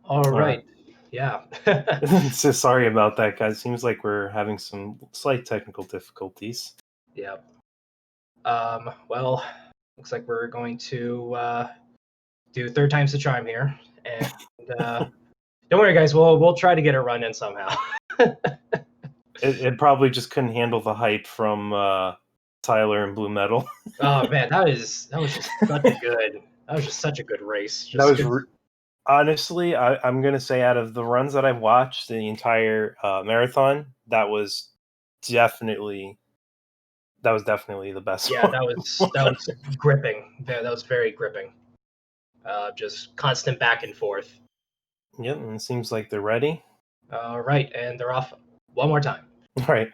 All All right. right. Yeah. So sorry about that, guys. Seems like we're having some slight technical difficulties. Yeah. Well, looks like we're going to do third time's the charm here, and don't worry, guys. We'll try to get a run in somehow. It probably just couldn't handle the hype from Tyler and Blue Metal. Oh man, that was just such a good race. That Just was good. honestly, I'm gonna say out of the runs that I've watched, the entire marathon, definitely that was definitely the best Yeah, one. that was gripping. That was very gripping. Just constant back and forth. Yep, and it seems like they're ready. All right, and they're off one more time. All right.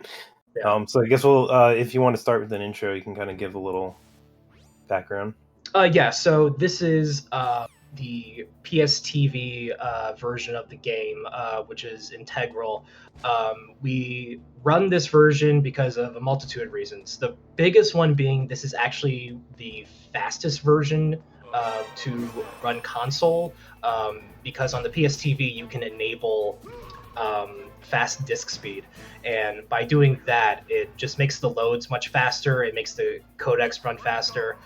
Yeah. So I guess we'll, if you want to start with an intro, you can kind of give a little background. Yeah, so this is the PSTV version of the game, which is integral. We run this version because of a multitude of reasons. The biggest one being this is actually the fastest version to run console, because on the PSTV you can enable fast disk speed, and by doing that it just makes the loads much faster. It makes the codecs run faster.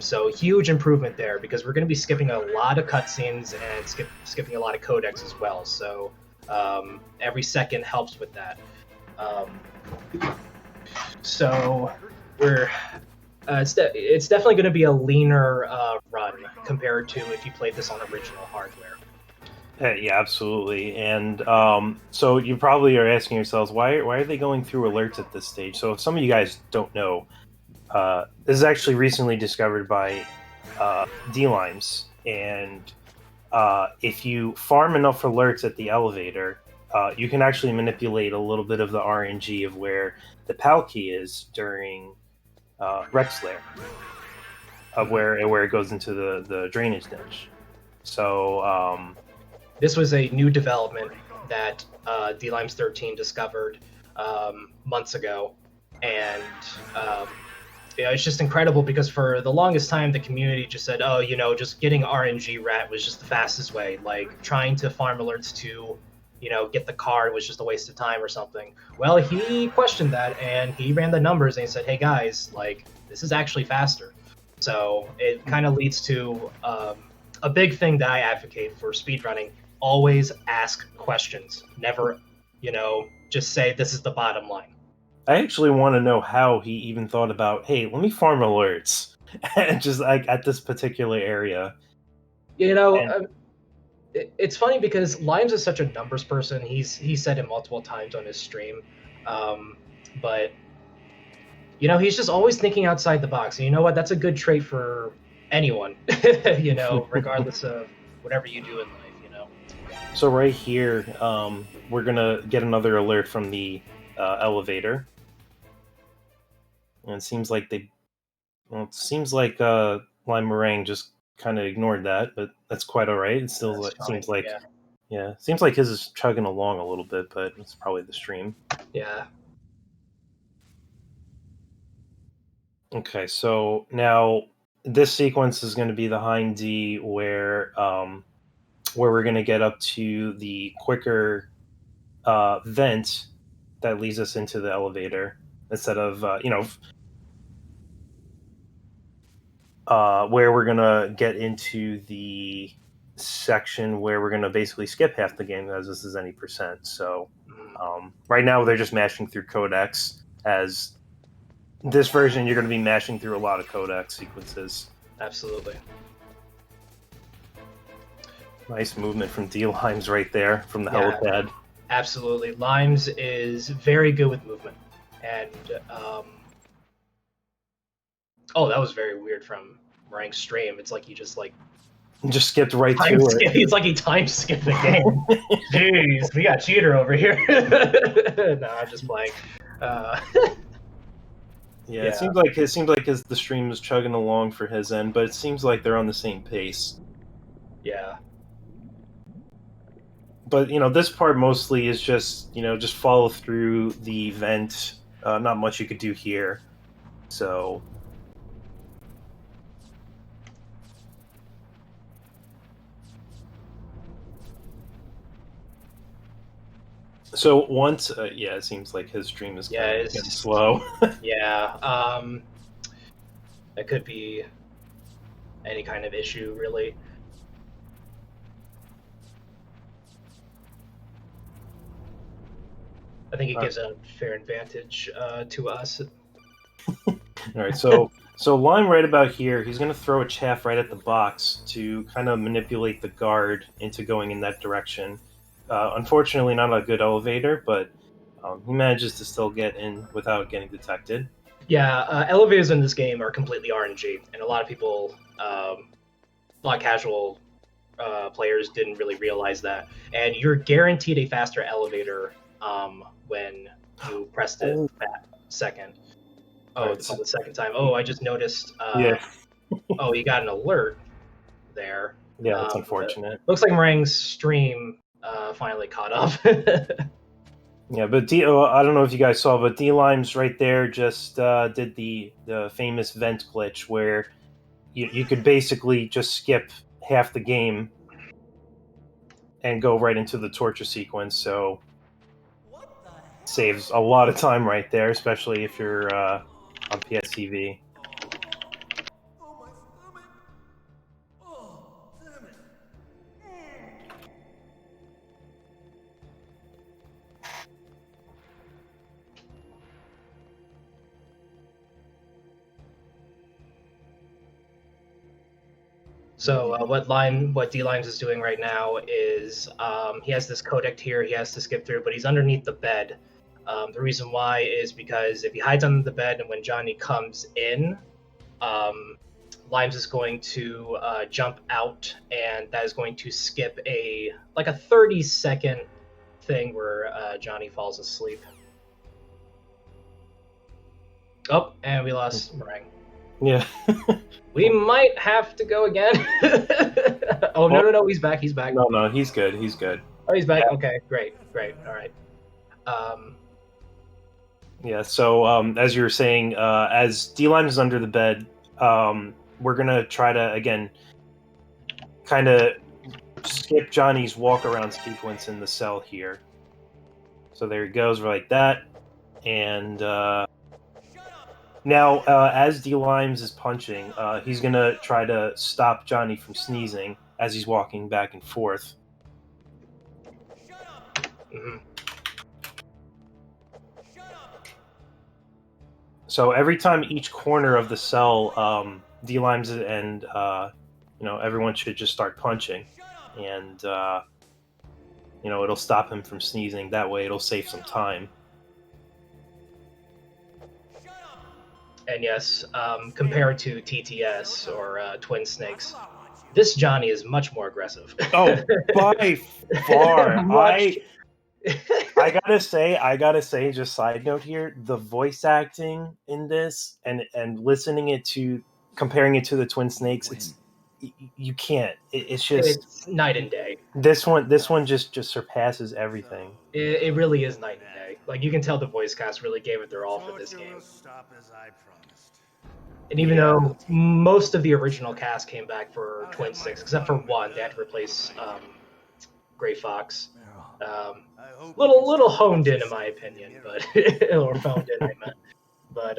So huge improvement there, because we're going to be skipping a lot of cutscenes and skipping a lot of codecs as well. So every second helps with that. So we're it's definitely going to be a leaner run compared to if you played this on original hardware. Yeah, absolutely. And so you probably are asking yourselves, why are they going through alerts at this stage? So if some of you guys don't know, this is actually recently discovered by D-Limes, and if you farm enough alerts at the elevator, you can actually manipulate a little bit of the RNG of where the PAL key is during Rex Lair, of where it goes into the drainage ditch. So this was a new development that D-Limes 13 discovered months ago, and it's just incredible, because for the longest time the community just said, oh, just getting RNG rat was just the fastest way. Like trying to farm alerts to, get the card was just a waste of time or something. Well, he questioned that, and he ran the numbers, and he said, hey guys, like this is actually faster. So it kind of leads to a big thing that I advocate for speedrunning: always ask questions. Never, just say this is the bottom line. I actually want to know how he even thought about, hey, let me farm alerts, just like at this particular area. And It's funny because Limes is such a numbers person. He said it multiple times on his stream, but he's just always thinking outside the box. And you know what? That's a good trait for anyone, regardless of whatever you do in life. So right here, we're gonna get another alert from the elevator, and it seems like Lime Meringue just kind of ignored that, but that's quite all right. It still That's fine. seems like, Yeah. Seems like his is chugging along a little bit, but it's probably the stream. Yeah. Okay, so now this sequence is going to be the Hind D, where we're going to get up to the quicker vent that leads us into the elevator, instead of where we're going to get into the section where we're going to basically skip half the game, as this is any percent. So right now they're just mashing through codecs. As this version, you're going to be mashing through a lot of codec sequences. Absolutely. Nice movement from D-Limes right there from the helipad. Absolutely. Limes is very good with movement. And that was very weird from Meringue's stream. It's like he just skipped right through it. It's like he time skipped the game. Jeez, we got cheater over here. No, I'm just playing. Yeah, it seems like the stream is chugging along for his end, but it seems like they're on the same pace. Yeah. But this part mostly is just just follow through the vent. Not much you could do here. So So once, yeah, it seems like his stream is kind of getting slow. Yeah, that could be any kind of issue, really. I think it gives a fair advantage to us. All right, so Lime right about here, he's going to throw a chaff right at the box to kind of manipulate the guard into going in that direction. Unfortunately, not a good elevator, but he manages to still get in without getting detected. Yeah, elevators in this game are completely RNG, and a lot of people, a lot of casual players didn't really realize that. And you're guaranteed a faster elevator when you pressed it second. Oh, it's on the second time. Oh, I just noticed. Yeah. Oh, you got an alert there. Yeah, that's unfortunate. Looks like Meringue's stream finally caught up. Yeah, but I don't know if you guys saw, but D-Limes right there just did the famous vent glitch where you could basically just skip half the game and go right into the torture sequence, so saves a lot of time right there, especially if you're on PSTV. So what D-Limes is doing right now is he has this codec here he has to skip through, but he's underneath the bed. The reason why is because if he hides under the bed and when Johnny comes in, Limes is going to jump out, and that is going to skip a 30-second thing where Johnny falls asleep. Oh, and we lost Meringue. Yeah. We might have to go again. Oh, no, he's back. No, he's good. Oh, he's back. Yeah. Okay, great. All right. Yeah, so as you were saying, as D-Lime is under the bed, we're going to try to, again, kind of skip Johnny's walk-around sequence in the cell here. So there he goes, like that. And now, as D-Limes is punching, he's going to try to stop Johnny from sneezing as he's walking back and forth. Mm-hmm. So every time each corner of the cell, D-Limes and everyone should just start punching, and it'll stop him from sneezing. That way, it'll save some time. And yes, compared to TTS or Twin Snakes, this Johnny is much more aggressive. Oh, by far! I gotta say, just side note here, the voice acting in this and comparing it to the Twin Snakes, you can't. It's just it's night and day. This one just surpasses everything. It really is night and day. Like, you can tell the voice cast really gave it their all for this game. And even though most of the original cast came back for Twin Snakes, except for one, they had to replace Gray Fox. Little honed in my opinion, but or phoned in, I meant. But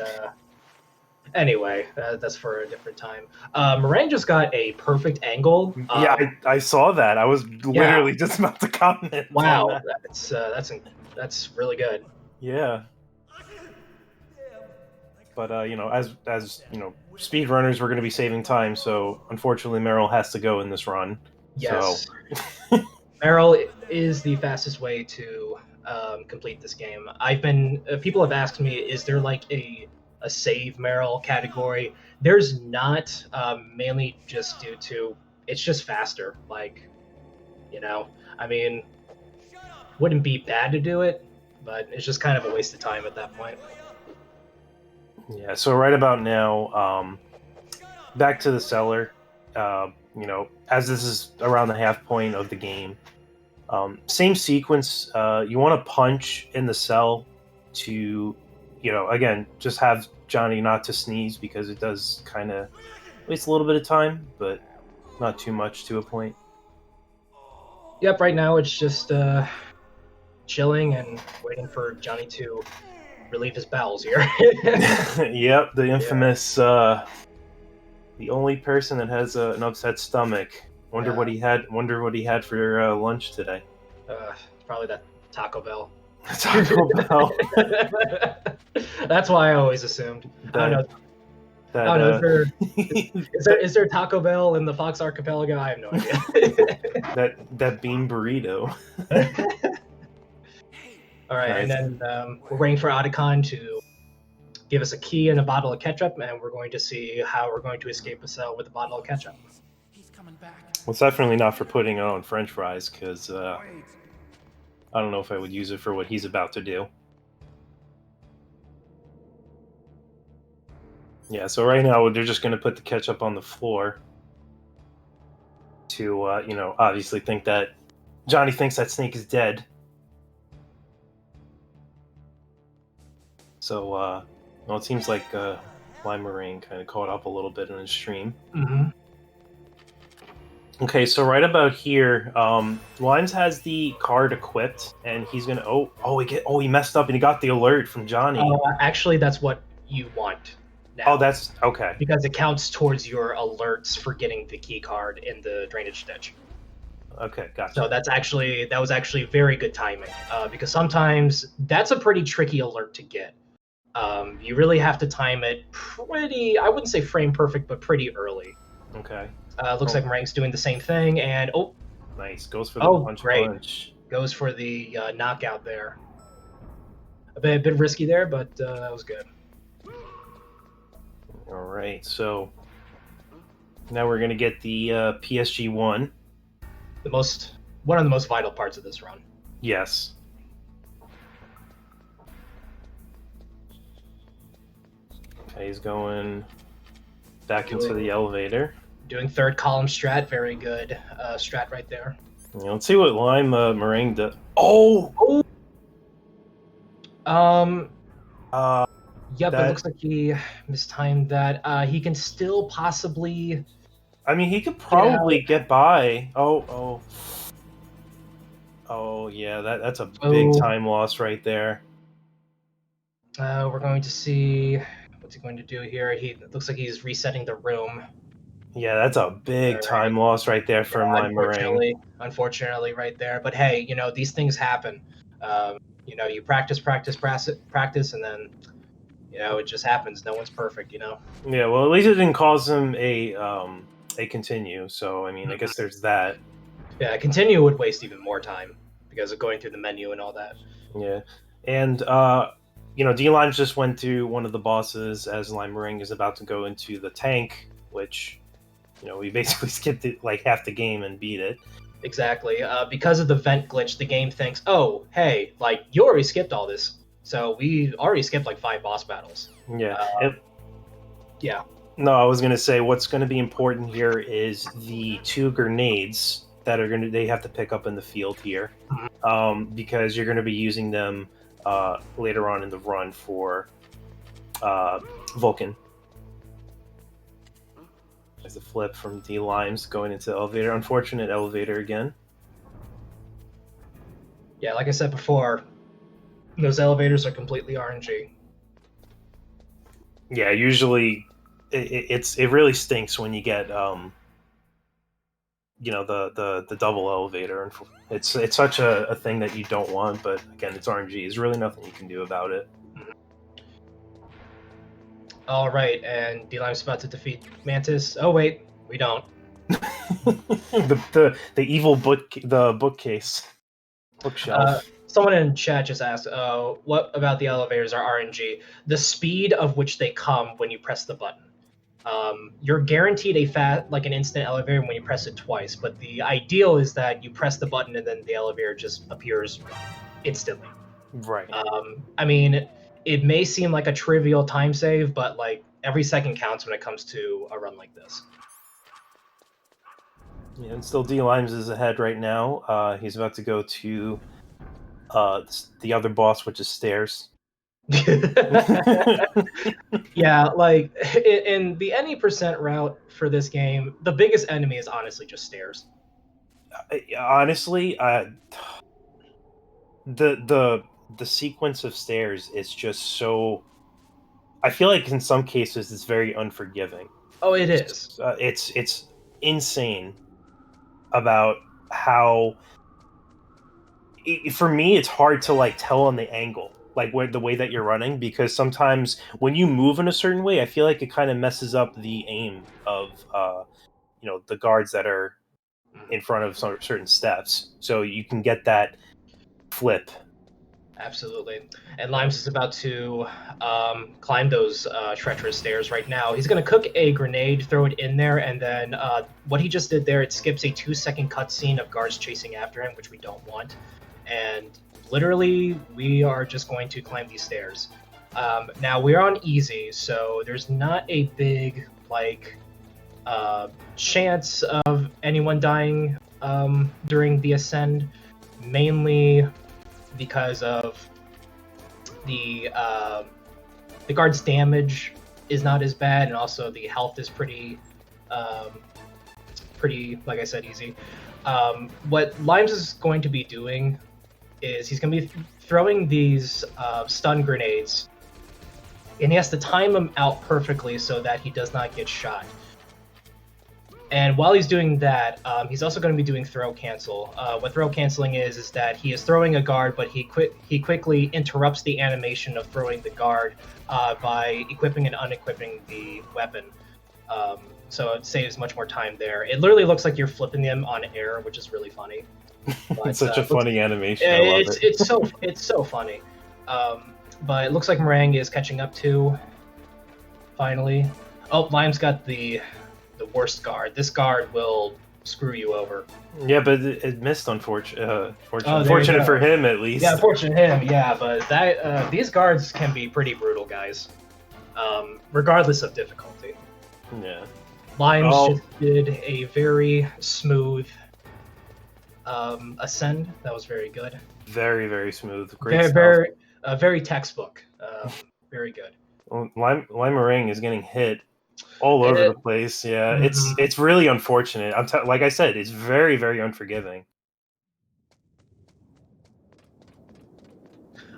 anyway, that's for a different time. Meringue just got a perfect angle. Yeah, I saw that. I was literally just about to comment. Wow, that's really good. Yeah. But as speedrunners, we're going to be saving time, so unfortunately, Meryl has to go in this run. Yes. So. Meryl is the fastest way to complete this game. People have asked me, is there like a save Meryl category? There's not, mainly just due to it's just faster. Like, I mean, wouldn't be bad to do it, but it's just kind of a waste of time at that point. Yeah, so right about now, back to the cellar, as this is around the half point of the game, same sequence, you want to punch in the cell to, again, just have Johnny not to sneeze, because it does kind of waste a little bit of time, but not too much to a point. Yep, right now it's just chilling and waiting for Johnny to relieve his bowels here. Yep, the infamous, the only person that has an upset stomach. Wonder what he had for lunch today. Probably that Taco Bell. Taco Bell. That's why I always assumed. I don't know. Is there Taco Bell in the Fox Archipelago? I have no idea. that bean burrito. All right, and then we're waiting for Otacon to give us a key and a bottle of ketchup, and we're going to see how we're going to escape a cell with a bottle of ketchup. He's coming back. Well, it's definitely not for putting it on French fries, because I don't know if I would use it for what he's about to do. Yeah, so right now they're just going to put the ketchup on the floor to, obviously think that Johnny thinks that Snake is dead. So, well, it seems like Limerine kind of caught up a little bit in his stream. Mm-hmm. Okay, so right about here, Limes has the card equipped, and he's gonna. He messed up, and he got the alert from Johnny. Actually, that's what you want now. Oh, that's okay. Because it counts towards your alerts for getting the key card in the drainage ditch. Okay, gotcha. So that was actually very good timing, because sometimes that's a pretty tricky alert to get. You really have to time it pretty, I wouldn't say frame perfect, but pretty early. Okay. Looks like Meringue's doing the same thing, and nice, goes for the punch. Goes for the knockout there. A bit risky there, but that was good. All right, so now we're gonna get the PSG1. One of the most vital parts of this run. Yes. Okay, he's going back into the elevator. Doing third column strat, very good strat right there. Yeah, let's see what Lime Meringue does. Oh! Yep, it looks like he mistimed that. He can still possibly... I mean, he could probably get by. Oh, yeah, that's a big time loss right there. We're going to see... What's he going to do here? It looks like he's resetting the room. Yeah, that's a big time loss right there for Lime Meringue. Unfortunately, right there. But hey, these things happen. You practice, and then, it just happens. No one's perfect, Yeah, well, at least it didn't cause him a continue. So, I mean, I guess there's that. Yeah, continue would waste even more time because of going through the menu and all that. Yeah, and D-Lime just went to one of the bosses as Lime Meringue is about to go into the tank, which, we basically skipped it like half the game and beat it. Exactly. Because of the vent glitch, the game thinks, oh, hey, you already skipped all this. So we already skipped 5 boss battles. Yeah. Yeah. No, I was going to say what's going to be important here is the 2 grenades that they have to pick up in the field here. Mm-hmm. Because you're going to be using them later on in the run for Vulcan. There's a flip from D-Limes going into the elevator. Unfortunate elevator again. Yeah, like I said before, those elevators are completely RNG. Yeah, usually it really stinks when you get the double elevator. It's such a thing that you don't want, but again, it's RNG. There's really nothing you can do about it. All right, and D-Lime's about to defeat Mantis. Oh wait, we don't. the evil bookshelf. Someone in chat just asked, what about the elevators are RNG? The speed of which they come when you press the button. You're guaranteed an instant elevator when you press it twice, but the ideal is that you press the button and then the elevator just appears instantly. Right. I mean, it may seem like a trivial time save, but every second counts when it comes to a run like this. Yeah, and still D-Limes is ahead right now. He's about to go to the other boss, which is stairs. Yeah, in the any percent route for this game, the biggest enemy is honestly just stairs. Honestly, the sequence of stairs is just so. I feel like in some cases it's very unforgiving. Oh, it is. It's insane about how. For me, it's hard to like tell on the angle, like where the way that you're running, because sometimes when you move in a certain way, I feel like it kind of messes up the aim of the guards that are in front of some certain steps, so you can get that flip. Absolutely. And Limes is about to climb those treacherous stairs right now. He's going to cook a grenade, throw it in there, and then what he just did there, it skips a 2-second cutscene of guards chasing after him, which we don't want. And literally, we are just going to climb these stairs. Now, we're on easy, so there's not a big, chance of anyone dying during the ascend, mainly because of the guard's damage is not as bad, and also the health is pretty, like I said, easy. What Limes is going to be doing is he's going to be throwing these stun grenades, and he has to time them out perfectly so that he does not get shot. And while he's doing that, he's also going to be doing throw cancel. What throw canceling is that he is throwing a guard, but he quickly interrupts the animation of throwing the guard by equipping and unequipping the weapon. So it saves much more time there. It literally looks like you're flipping them on air, which is really funny. But, It's such a funny animation. I love it. It's so funny. But it looks like Meringue is catching up too. Finally, Lime's got the worst guard. This guard will screw you over. Yeah, but it missed. Unfortunate Fortunate for him, at least. Yeah, fortunate him. Yeah, but that these guards can be pretty brutal, guys. Regardless of difficulty. Yeah. Limes just did a very smooth ascend. That was very good. Very, very smooth. Great Very, stuff. very textbook. Very good. Well, Lime Meringue is getting hit all over the place. Yeah, it's really unfortunate. Like I said, it's very, very unforgiving.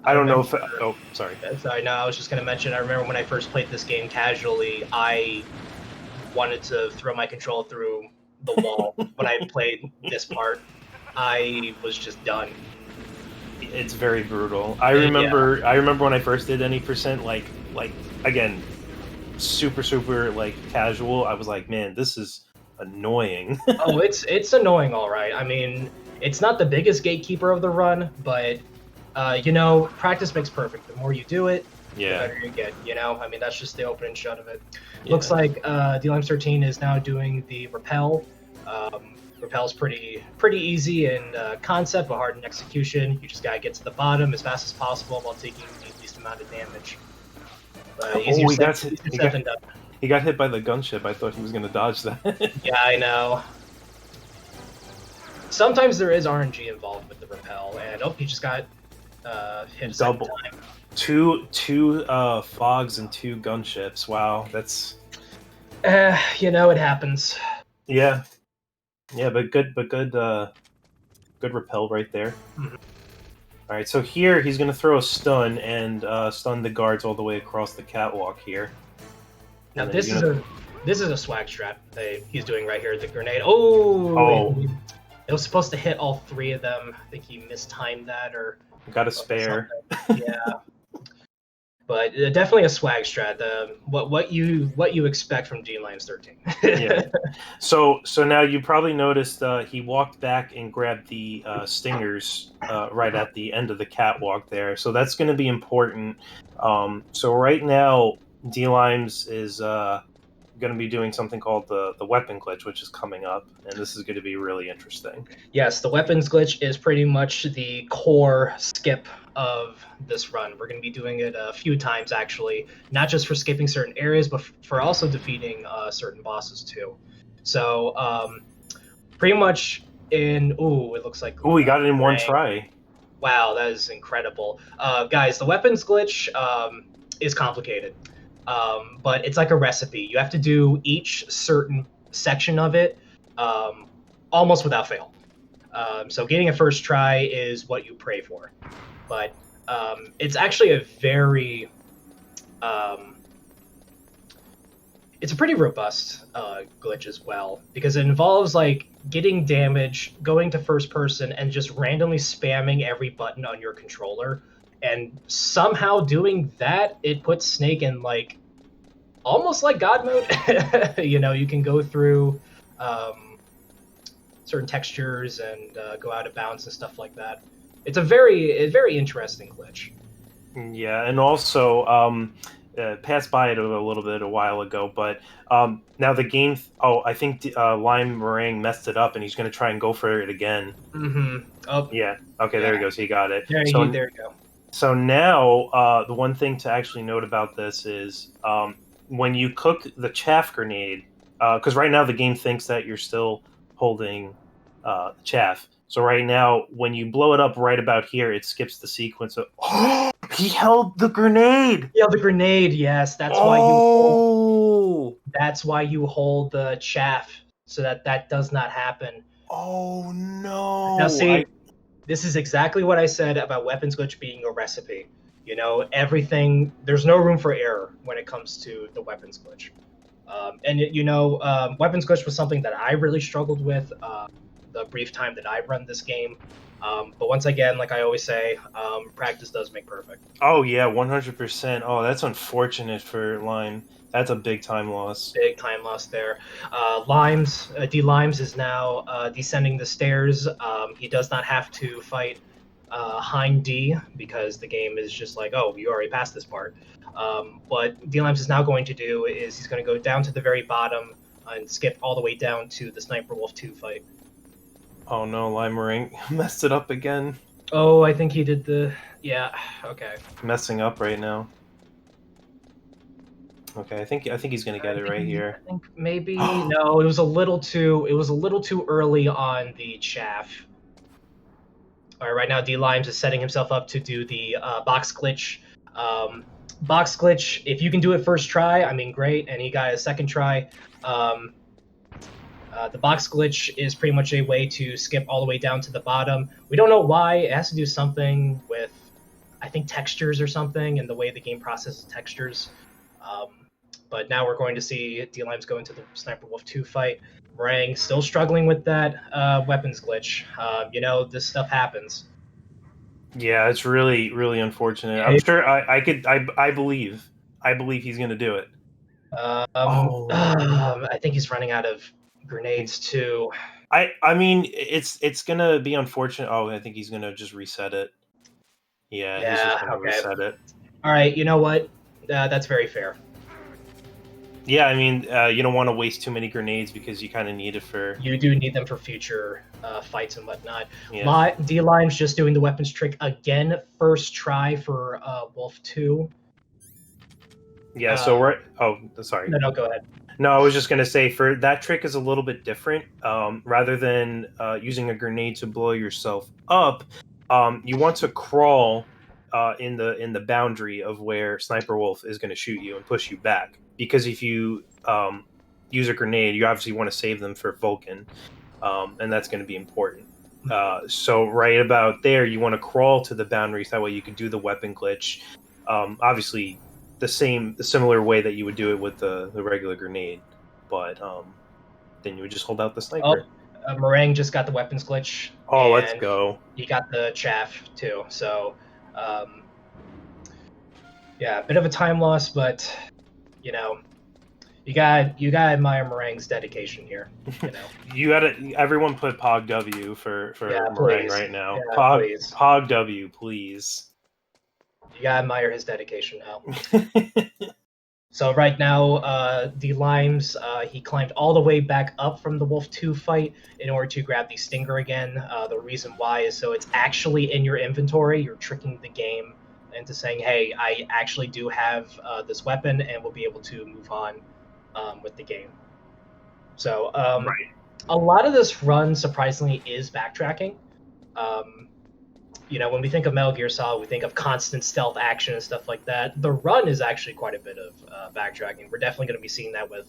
I don't know if. Oh, sorry. Sorry, no, I was just going to mention, I remember when I first played this game casually, I wanted to throw my controller through the wall when I played this part. I was just done. It's very brutal. I remember when I first did any percent, like again, super like casual. I was like, man, this is annoying. Oh, it's annoying, all right. I mean, it's not the biggest gatekeeper of the run, but practice makes perfect. The more you do it, the better you get. I mean, that's just the open and shut of it. Yeah. Looks like DLimes 13 is now doing the rappel. Rappel's pretty easy in concept, but hard in execution. You just gotta get to the bottom as fast as possible while taking the least amount of damage. He got hit by the gunship. I thought he was gonna dodge that. Yeah, I know. Sometimes there is RNG involved with the rappel, and he just got hit a second time. Two fogs and 2 gunships. Wow, that's. It happens. Yeah. Yeah, but good rappel right there. Mm-hmm. All right, so here he's going to throw a stun and stun the guards all the way across the catwalk here. Now this is a swag strat that he's doing right here. The grenade. Oh! It was supposed to hit all 3 of them. I think he mistimed that or. Got a spare. Yeah. But definitely a swag strat. What you expect from DLimes 13. Yeah. So now you probably noticed he walked back and grabbed the stingers right at the end of the catwalk there. So that's going to be important. So right now DLimes is going to be doing something called the weapon glitch, which is coming up, and this is going to be really interesting. Yes, the weapons glitch is pretty much the core skip of this run. We're going to be doing it a few times, actually, not just for skipping certain areas, but for also defeating certain bosses, too. So, pretty much it looks like... we got it in one try. Wow, that is incredible. Guys, the weapons glitch is complicated, but it's like a recipe. You have to do each certain section of it almost without fail. So getting a first try is what you pray for. But it's actually a very... it's a pretty robust glitch as well, because it involves like getting damage, going to first person, and just randomly spamming every button on your controller. And somehow doing that, it puts Snake in like almost like God mode. You can go through certain textures and go out of bounds and stuff like that. It's a very interesting glitch. Yeah, and also passed by it a little bit a while ago, but now the game. I think Lime Meringue messed it up, and he's going to try and go for it again. Mm-hmm. Oh, yeah. Okay, there he goes. He got it. There you go. So now, the one thing to actually note about this is when you cook the chaff grenade, because right now the game thinks that you're still holding chaff. So right now, when you blow it up right about here, it skips the sequence of. Oh, he held the grenade. Yeah, the grenade. Yes, that's why you hold the chaff, so that does not happen. Oh no! Now see, this is exactly what I said about weapons glitch being a recipe. Everything. There's no room for error when it comes to the weapons glitch. Weapons glitch was something that I really struggled with the brief time that I run this game. But once again, like I always say, practice does make perfect. Oh yeah, 100%. Oh, that's unfortunate for Lime. That's a big time loss. Big time loss there. D Limes is now descending the stairs. He does not have to fight Hind D because the game is just like, oh, you already passed this part. What D Limes is now going to do is he's going to go down to the very bottom and skip all the way down to the Sniper Wolf 2 fight. Oh no, Lime Meringue messed it up again. Oh, I think he did the... Yeah, okay. Messing up right now. Okay, I think he's gonna get it right here. I think maybe no, it was a little too early on the chaff. All right, right now D Limes is setting himself up to do the box glitch. Box glitch, if you can do it first try, I mean, great, and he got a second try. The box glitch is pretty much a way to skip all the way down to the bottom. We don't know why. It has to do something with, I think, textures or something, and the way the game processes textures. But now we're going to see D-Limes go into the Sniper Wolf 2 fight. Meringue still struggling with that weapons glitch. This stuff happens. Yeah, it's really, really unfortunate. I'm sure I believe he's going to do it. I think he's running out of grenades too. I mean, it's going to be unfortunate. Oh, I think he's going to just reset it. Yeah, he's just going to reset it. All right, you know what? That's very fair. Yeah, I mean, you don't want to waste too many grenades because you kind of need it for... You do need them for future fights and whatnot. Yeah. D-Lime's just doing the weapons trick again, first try for Wolf 2. Yeah, so we're... Oh, sorry. No, go ahead. No, I was just going to say, for that trick is a little bit different. Rather than using a grenade to blow yourself up, you want to crawl in the boundary of where Sniper Wolf is going to shoot you and push you back. Because if you use a grenade, you obviously want to save them for Vulcan, and that's going to be important. So right about there, you want to crawl to the boundaries. That way you can do the weapon glitch. Obviously, the similar way that you would do it with the regular grenade, but then you would just hold out the sniper. Meringue just got the weapons glitch. Oh, let's go. He got the chaff too. So, yeah, a bit of a time loss, but you got to admire Meringue's dedication here. Everyone put Pog W for Meringue right now. Yeah, Pog W, please. You gotta admire his dedication now. So right now, D-Limes, he climbed all the way back up from the Wolf 2 fight in order to grab the Stinger again. The reason why is so it's actually in your inventory. You're tricking the game into saying, hey, I actually do have this weapon and will be able to move on with the game. So right. A lot of this run, surprisingly, is backtracking. When we think of Metal Gear Solid, we think of constant stealth action and stuff like that. The run is actually quite a bit of backtracking. We're definitely going to be seeing that with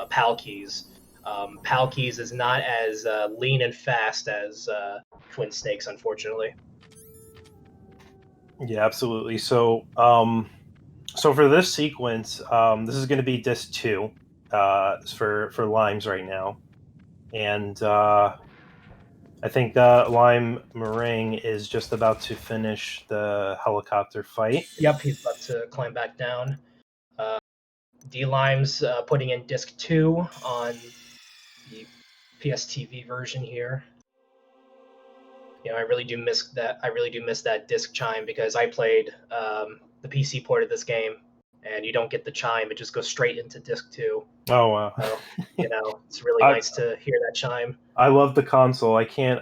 PAL keys. Palkies is not as lean and fast as Twin Snakes, unfortunately. Yeah, absolutely. So, so for this sequence, this is going to be disc 2 for Limes right now, and I think Lime Meringue is just about to finish the helicopter fight. Yep, he's about to climb back down. D-Lime's putting in disc 2 on the PSTV version here. You know, I really do miss that. I really do miss that disc chime because I played the PC port of this game, and you don't get the chime; it just goes straight into disc 2. Oh wow! So, you know, it's really I, nice to hear that chime. I love the console. I can't.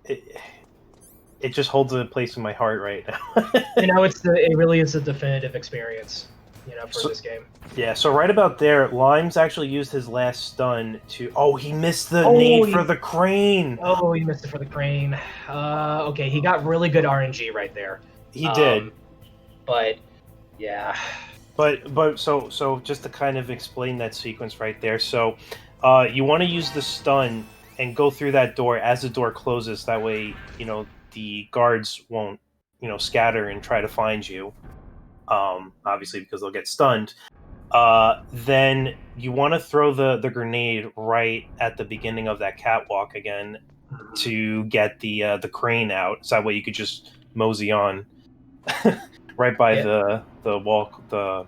It just holds a place in my heart right now. You know, it really is a definitive experience. You know, for this game. Yeah, so right about there, Limes actually used his last stun to. Oh, he missed the nade for the crane. Oh, he missed it for the crane. Okay, he got really good RNG right there. He did. But yeah. But so just to kind of explain that sequence right there. So, you want to use the stun and go through that door as the door closes. That way, you know, the guards won't, you know, scatter and try to find you. Obviously because they'll get stunned. Then you want to throw the grenade right at the beginning of that catwalk again to get the crane out. So that way you could just mosey on right by the wall,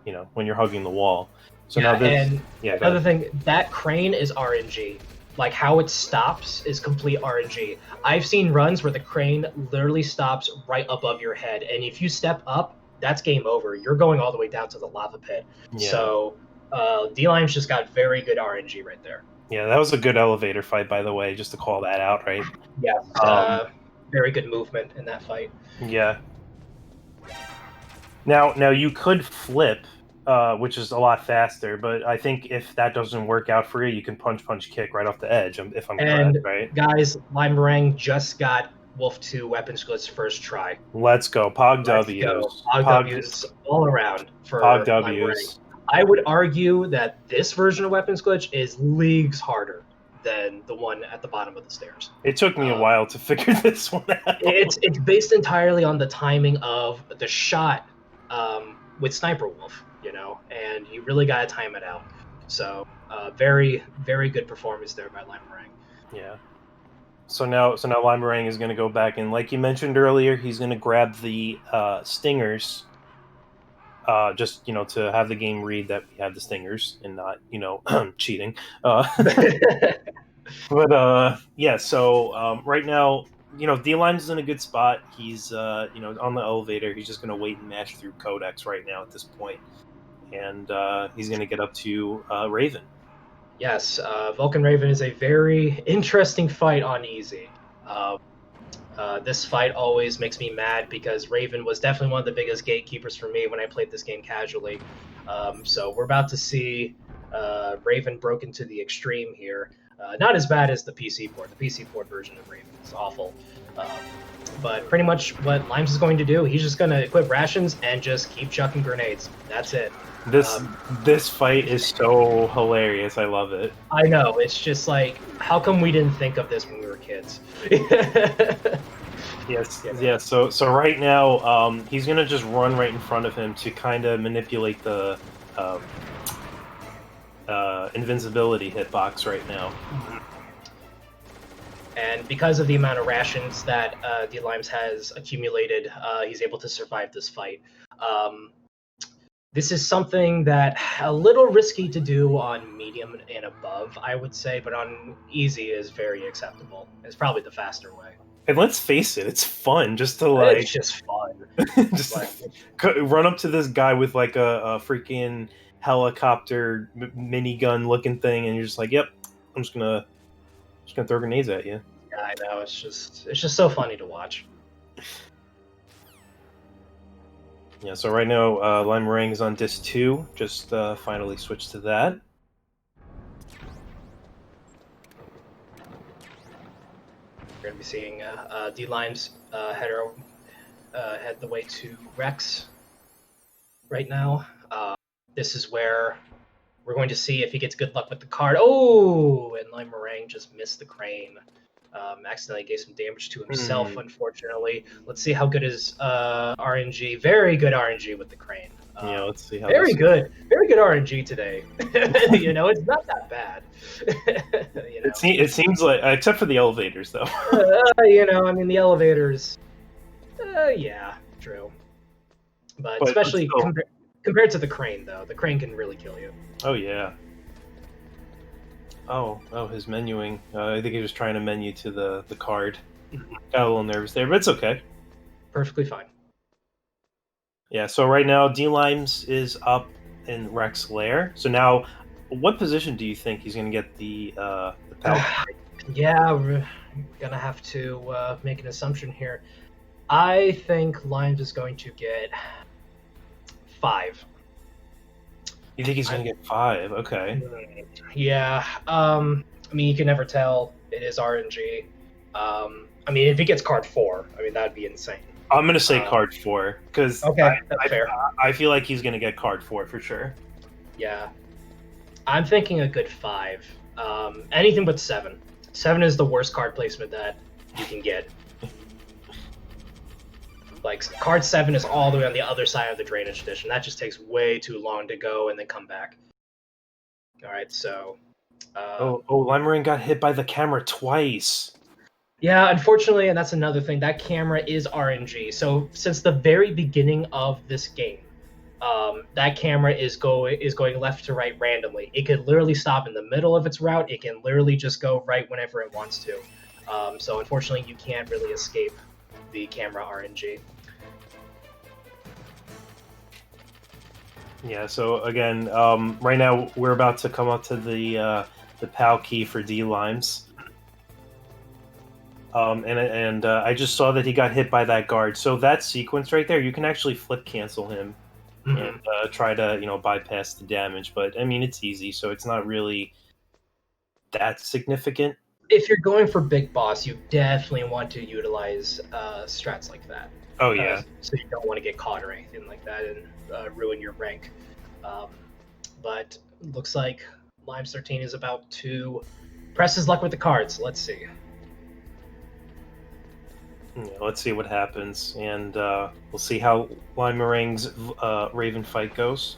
you know, when you're hugging the wall. So now this, and another thing, that crane is RNG. Like how it stops is complete RNG. I've seen runs where the crane literally stops right above your head, and if you step up, that's game over. You're going all the way down to the lava pit. Yeah. So D-Lime's just got very good RNG right there. Yeah, that was a good elevator fight, by the way, just to call that out, right? Yeah, very good movement in that fight. Yeah. Now you could flip, which is a lot faster, but I think if that doesn't work out for you, you can punch kick right off the edge, if I'm correct, right? Guys, Lime Meringue just got Wolf 2 weapons glitch first try. Let's go. Pog W's. Pog W's all around for Pog W's. I would argue that this version of weapons glitch is leagues harder than the one at the bottom of the stairs. It took me a while to figure this one out. It's based entirely on the timing of the shot with Sniper Wolf, you know, and you really got to time it out. So very, very good performance there by Lime Meringue. Yeah. So now Lime Meringue is going to go back, and like you mentioned earlier, he's going to grab the stingers, just, you know, to have the game read that we have the stingers and not, you know, cheating. But yeah, so right now, you know, D-Lime's in a good spot. He's you know, on the elevator. He's just going to wait and mash through codex right now at this point, and he's going to get up to Raven. Yes, Vulcan Raven is a very interesting fight on easy. This fight always makes me mad because Raven was definitely one of the biggest gatekeepers for me when I played this game casually. So we're about to see Raven broken to the extreme here. Not as bad as the PC port. The PC port version of Raven is awful. But pretty much what Limes is going to do, he's just going to equip rations and just keep chucking grenades. That's it. This fight is so hilarious. I love it. I know. It's just like, how come we didn't think of this when we were kids? Yes. Yeah. So right now, he's gonna just run right in front of him to kind of manipulate the invincibility hitbox right now. And because of the amount of rations that D-Limes has accumulated, he's able to survive this fight. This is something that a little risky to do on medium and above, I would say, but on easy is very acceptable. It's probably the faster way. And let's face it, it's fun just to like. It's just fun. Just run up to this guy with like a freaking helicopter minigun looking thing, and you're just like, "Yep, I'm just gonna throw grenades at you." Yeah, I know. It's just so funny to watch. Yeah, so right now, Lime Meringue is on disc 2. Just finally switched to that. We're going to be seeing D-Limes head the way to Rex right now. This is where We're going to see if he gets good luck with the card. Oh, and Lime Meringue just missed the crane. Accidentally gave some damage to himself, unfortunately. Let's see how good is RNG. Very good RNG with the crane. Yeah, let's see how very good RNG today. It's not that bad. It seems like, except for the elevators, though. The elevators. Yeah, true. But especially compared to the crane, though, the crane can really kill you. Oh yeah. Oh, his menuing. I think he was trying to menu to the card. Got a little nervous there, but it's okay. Perfectly fine. Yeah, so right now, D-Limes is up in Rex Lair. So now, what position do you think he's going to get the PAL? Yeah, we're going to have to make an assumption here. I think Limes is going to get 5. You think he's going to get 5? Okay. Yeah. You can never tell. It is RNG. If he gets card 4, that'd be insane. I'm going to say card 4, because that's fair. I feel like he's going to get card 4 for sure. Yeah. I'm thinking a good 5. Anything but 7. 7 is the worst card placement that you can get. Like, card 7 is all the way on the other side of the drainage dish, and that just takes way too long to go and then come back. All right, so... Lime Meringue got hit by the camera twice. Yeah, unfortunately, and that's another thing, that camera is RNG. So since the very beginning of this game, that camera is going left to right randomly. It could literally stop in the middle of its route. It can literally just go right whenever it wants to. So unfortunately, you can't really escape the camera RNG. Yeah, so again, right now we're about to come up to the PAL key for D-Limes. And I just saw that he got hit by that guard. So that sequence right there, you can actually flip cancel him and try to, bypass the damage. But, it's easy, so it's not really that significant. If you're going for Big Boss, you definitely want to utilize strats like that. Oh, yeah. So you don't want to get caught or anything like that and ruin your rank. But looks like Limes 13 is about to press his luck with the cards. Let's see. Yeah, let's see what happens, and we'll see how Lime Meringue's Raven fight goes,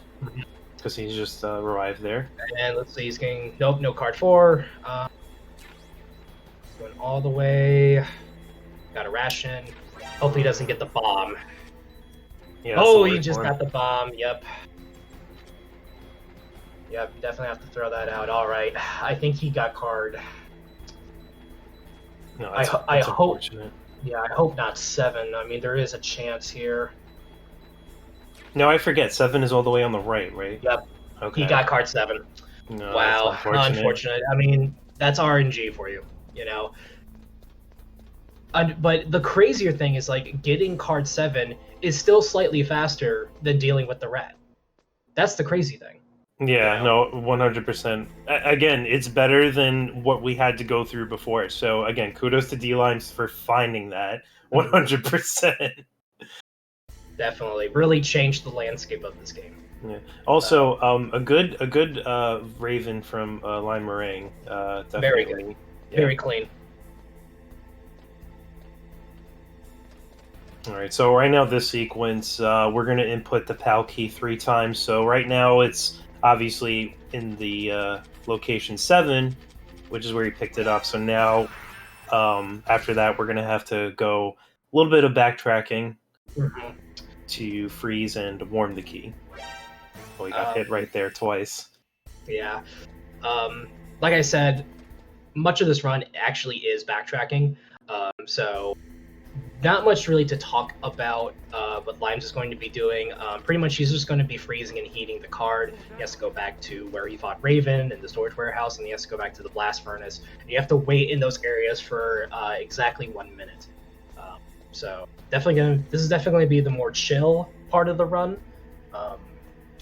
because he's just arrived there. And let's see, he's getting no card 4. Going all the way. Got a ration. Hopefully he doesn't get the bomb. Yeah, he just got the bomb. Yep, definitely have to throw that out. All right, I think he got card. No, that's unfortunate. Yeah, I hope not 7. There is a chance here. No, I forget. 7 is all the way on the right? Yep. Okay. He got card 7. No, wow, unfortunate. That's RNG for you, But the crazier thing is, getting card 7 is still slightly faster than dealing with the rat. That's the crazy thing. Yeah, no, 100%. Again, it's better than what we had to go through before. So, again, kudos to D-Limes for finding that. 100%. Definitely. Really changed the landscape of this game. Yeah. Also, a good Raven from Lime Meringue. Definitely. Very good. Yeah. Very clean. All right, so right now this sequence, we're going to input the PAL key 3 times. So right now it's obviously in the location 7, which is where you picked it up. So now, after that, we're going to have to go a little bit of backtracking to freeze and warm the key. Well, we got hit right there twice. Yeah. Like I said, much of this run actually is backtracking. So not much really to talk about what Limes is going to be doing. Pretty much he's just going to be freezing and heating the card. He has to go back to where he fought Raven in the storage warehouse, and he has to go back to the blast furnace. And you have to wait in those areas for exactly 1 minute. So this is definitely going to be the more chill part of the run.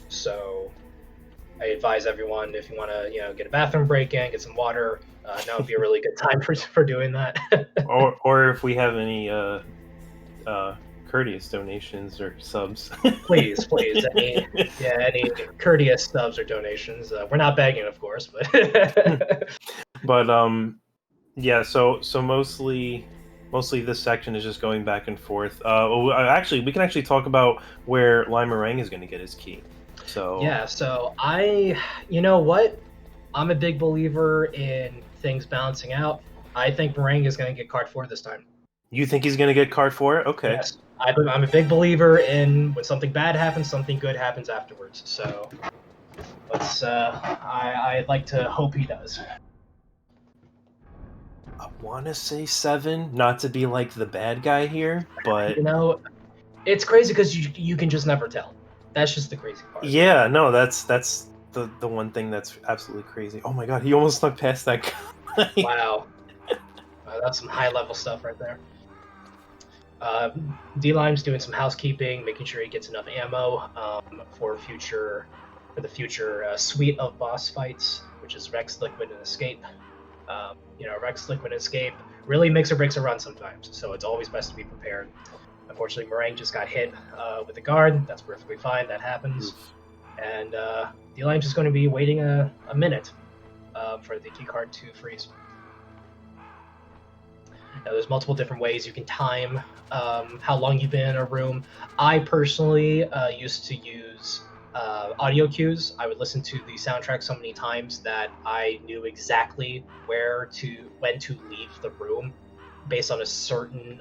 So I advise everyone, if you want to get a bathroom break in, get some water, now would be a really good time for doing that. or if we have any courteous donations or subs. Please, any courteous subs or donations. We're not begging, of course, but But yeah. So mostly this section is just going back and forth. Actually, we can actually talk about where Limerang is going to get his key. So yeah. So you know what? I'm a big believer in things balancing out. I think Meringue is going to get card 4 this time. You think he's going to get card 4? Okay. Yes, I'm a big believer in when something bad happens, something good happens afterwards. So let's. I'd like to hope he does. I want to say 7, not to be like the bad guy here, but You know, it's crazy because you can just never tell. That's just the crazy part. yeah, no, that's the one thing that's absolutely crazy. Oh my god, he almost snuck past that guy. Wow. That's some high level stuff right there. D-Lime's doing some housekeeping, making sure he gets enough ammo for the future suite of boss fights, which is Rex, Liquid, and Escape. Rex, Liquid, and Escape really makes or breaks a run sometimes, so it's always best to be prepared. Unfortunately, Meringue just got hit with a guard. That's perfectly fine. That happens. And D-Lime's just going to be waiting a minute for the keycard to freeze. Now, there's multiple different ways you can time how long you've been in a room. I personally used to use audio cues. I would listen to the soundtrack so many times that I knew exactly when to leave the room based on a certain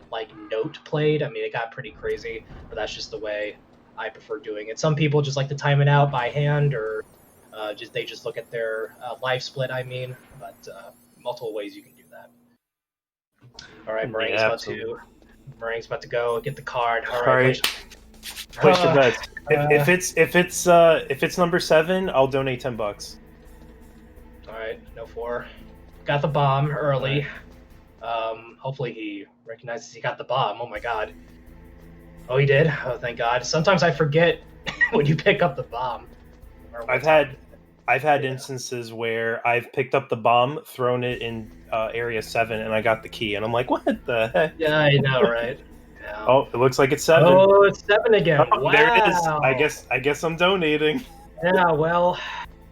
note played. I mean, it got pretty crazy, but that's just the way I prefer doing it. Some people just like to time it out by hand, or they just look at their live split. But multiple ways you can do that. All right, Meringue's about to go get the card. All right. Place your bets. If it's number 7, I'll donate $10. All right, no 4. Got the bomb early. Hopefully he recognizes he got the bomb. Oh my god. Oh, he did. Oh, thank God. Sometimes I forget when you pick up the bomb. I've had instances where I've picked up the bomb, thrown it in area 7, and I got the key, and I'm like, what the heck? Yeah, I know, right? Yeah. Oh, it looks like it's 7. Oh, it's 7 again. Oh, wow. There it is. I guess I'm donating. Yeah, well,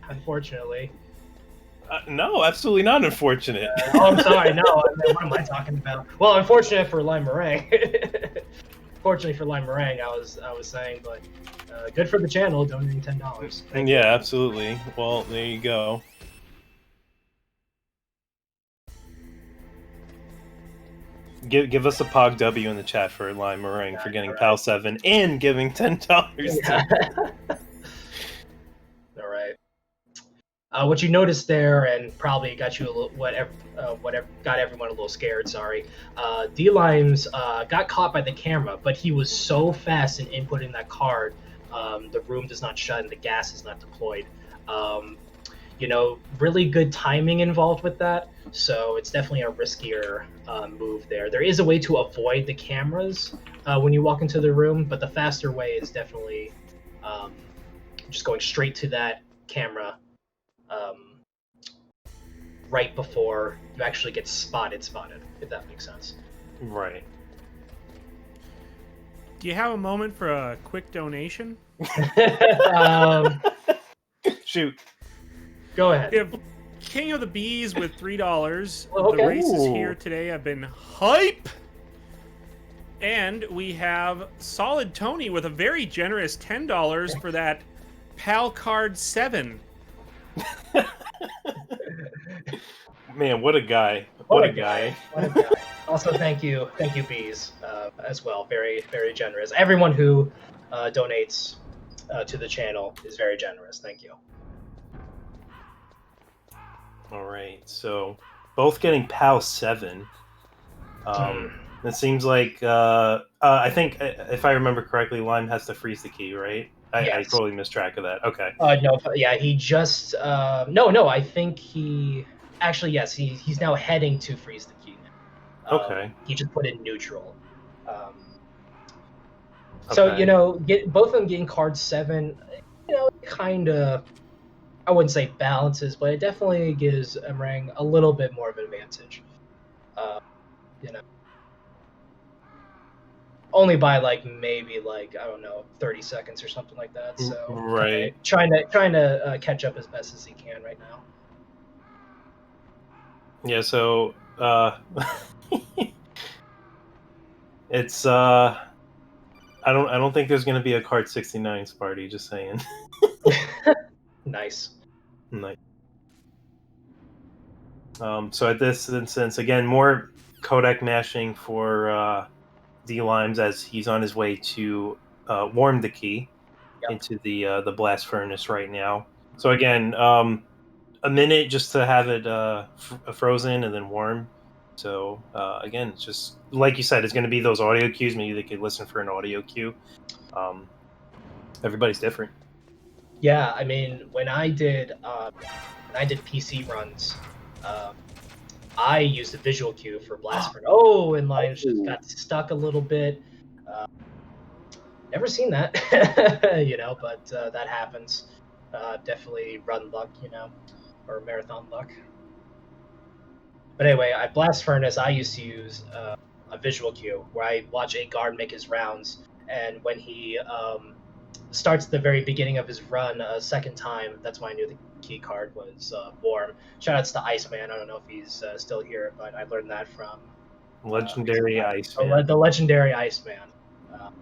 unfortunately. No, absolutely not unfortunate. I'm sorry. No, what am I talking about? Well, unfortunate for Lime Meringue. Fortunately for Lime Meringue, I was saying, but good for the channel, donating $10. Yeah, absolutely. Well, there you go. Give us a Pog W in the chat for Lime Meringue for getting PAL 7 and giving $10. Yeah. All right. What you noticed there, and probably got you a little whatever got everyone a little scared. Sorry. D-Limes got caught by the camera, but he was so fast in inputting that card. The room does not shut and the gas is not deployed. Really good timing involved with that. So it's definitely a riskier move there. There is a way to avoid the cameras when you walk into the room, but the faster way is definitely just going straight to that camera right before you actually get spotted, if that makes sense. Right. Do you have a moment for a quick donation? Shoot. Go ahead. We have King of the Bees with $3. Okay. The races here today have been hype. And we have Solid Tony with a very generous $10 for that PAL card 7. Man, what a guy! What a guy! Also, thank you, Bees, as well. Very, very generous. Everyone who donates to the channel is very generous. Thank you. All right, so both getting PAL 7. It seems like I think if I remember correctly, Lime has to freeze the key, right? Yes. I totally missed track of that. Okay. No, yeah, he just no. I think he actually yes. He's now heading to freeze the key. Okay. He just put in neutral. So both of them getting card 7. Kind of. I wouldn't say balances, but it definitely gives Meringue a little bit more of an advantage. only by like maybe like I don't know 30 seconds or something like that. So right, trying to catch up as best as he can right now. yeah. So it's I don't think there's gonna be a Card 69's party. Just saying. Nice. Nice. So at this instance, again, more codec mashing for D-Limes as he's on his way to warm the key into the blast furnace right now. So again, a minute just to have it frozen and then warm. So again, it's just like you said, it's going to be those audio cues. Maybe they could listen for an audio cue. Everybody's different. Yeah, I mean, when I did PC runs, I used a visual cue for blast furnace. Oh, and lines just got stuck a little bit. Never seen that, but that happens. Definitely run luck, or marathon luck. But anyway, at blast furnace, I used to use a visual cue where I watch a guard make his rounds, and when he starts the very beginning of his run a second time, that's when I knew the key card was warm. Shoutouts to Iceman. I don't know if he's still here, but I learned that from Legendary Iceman. The legendary Iceman.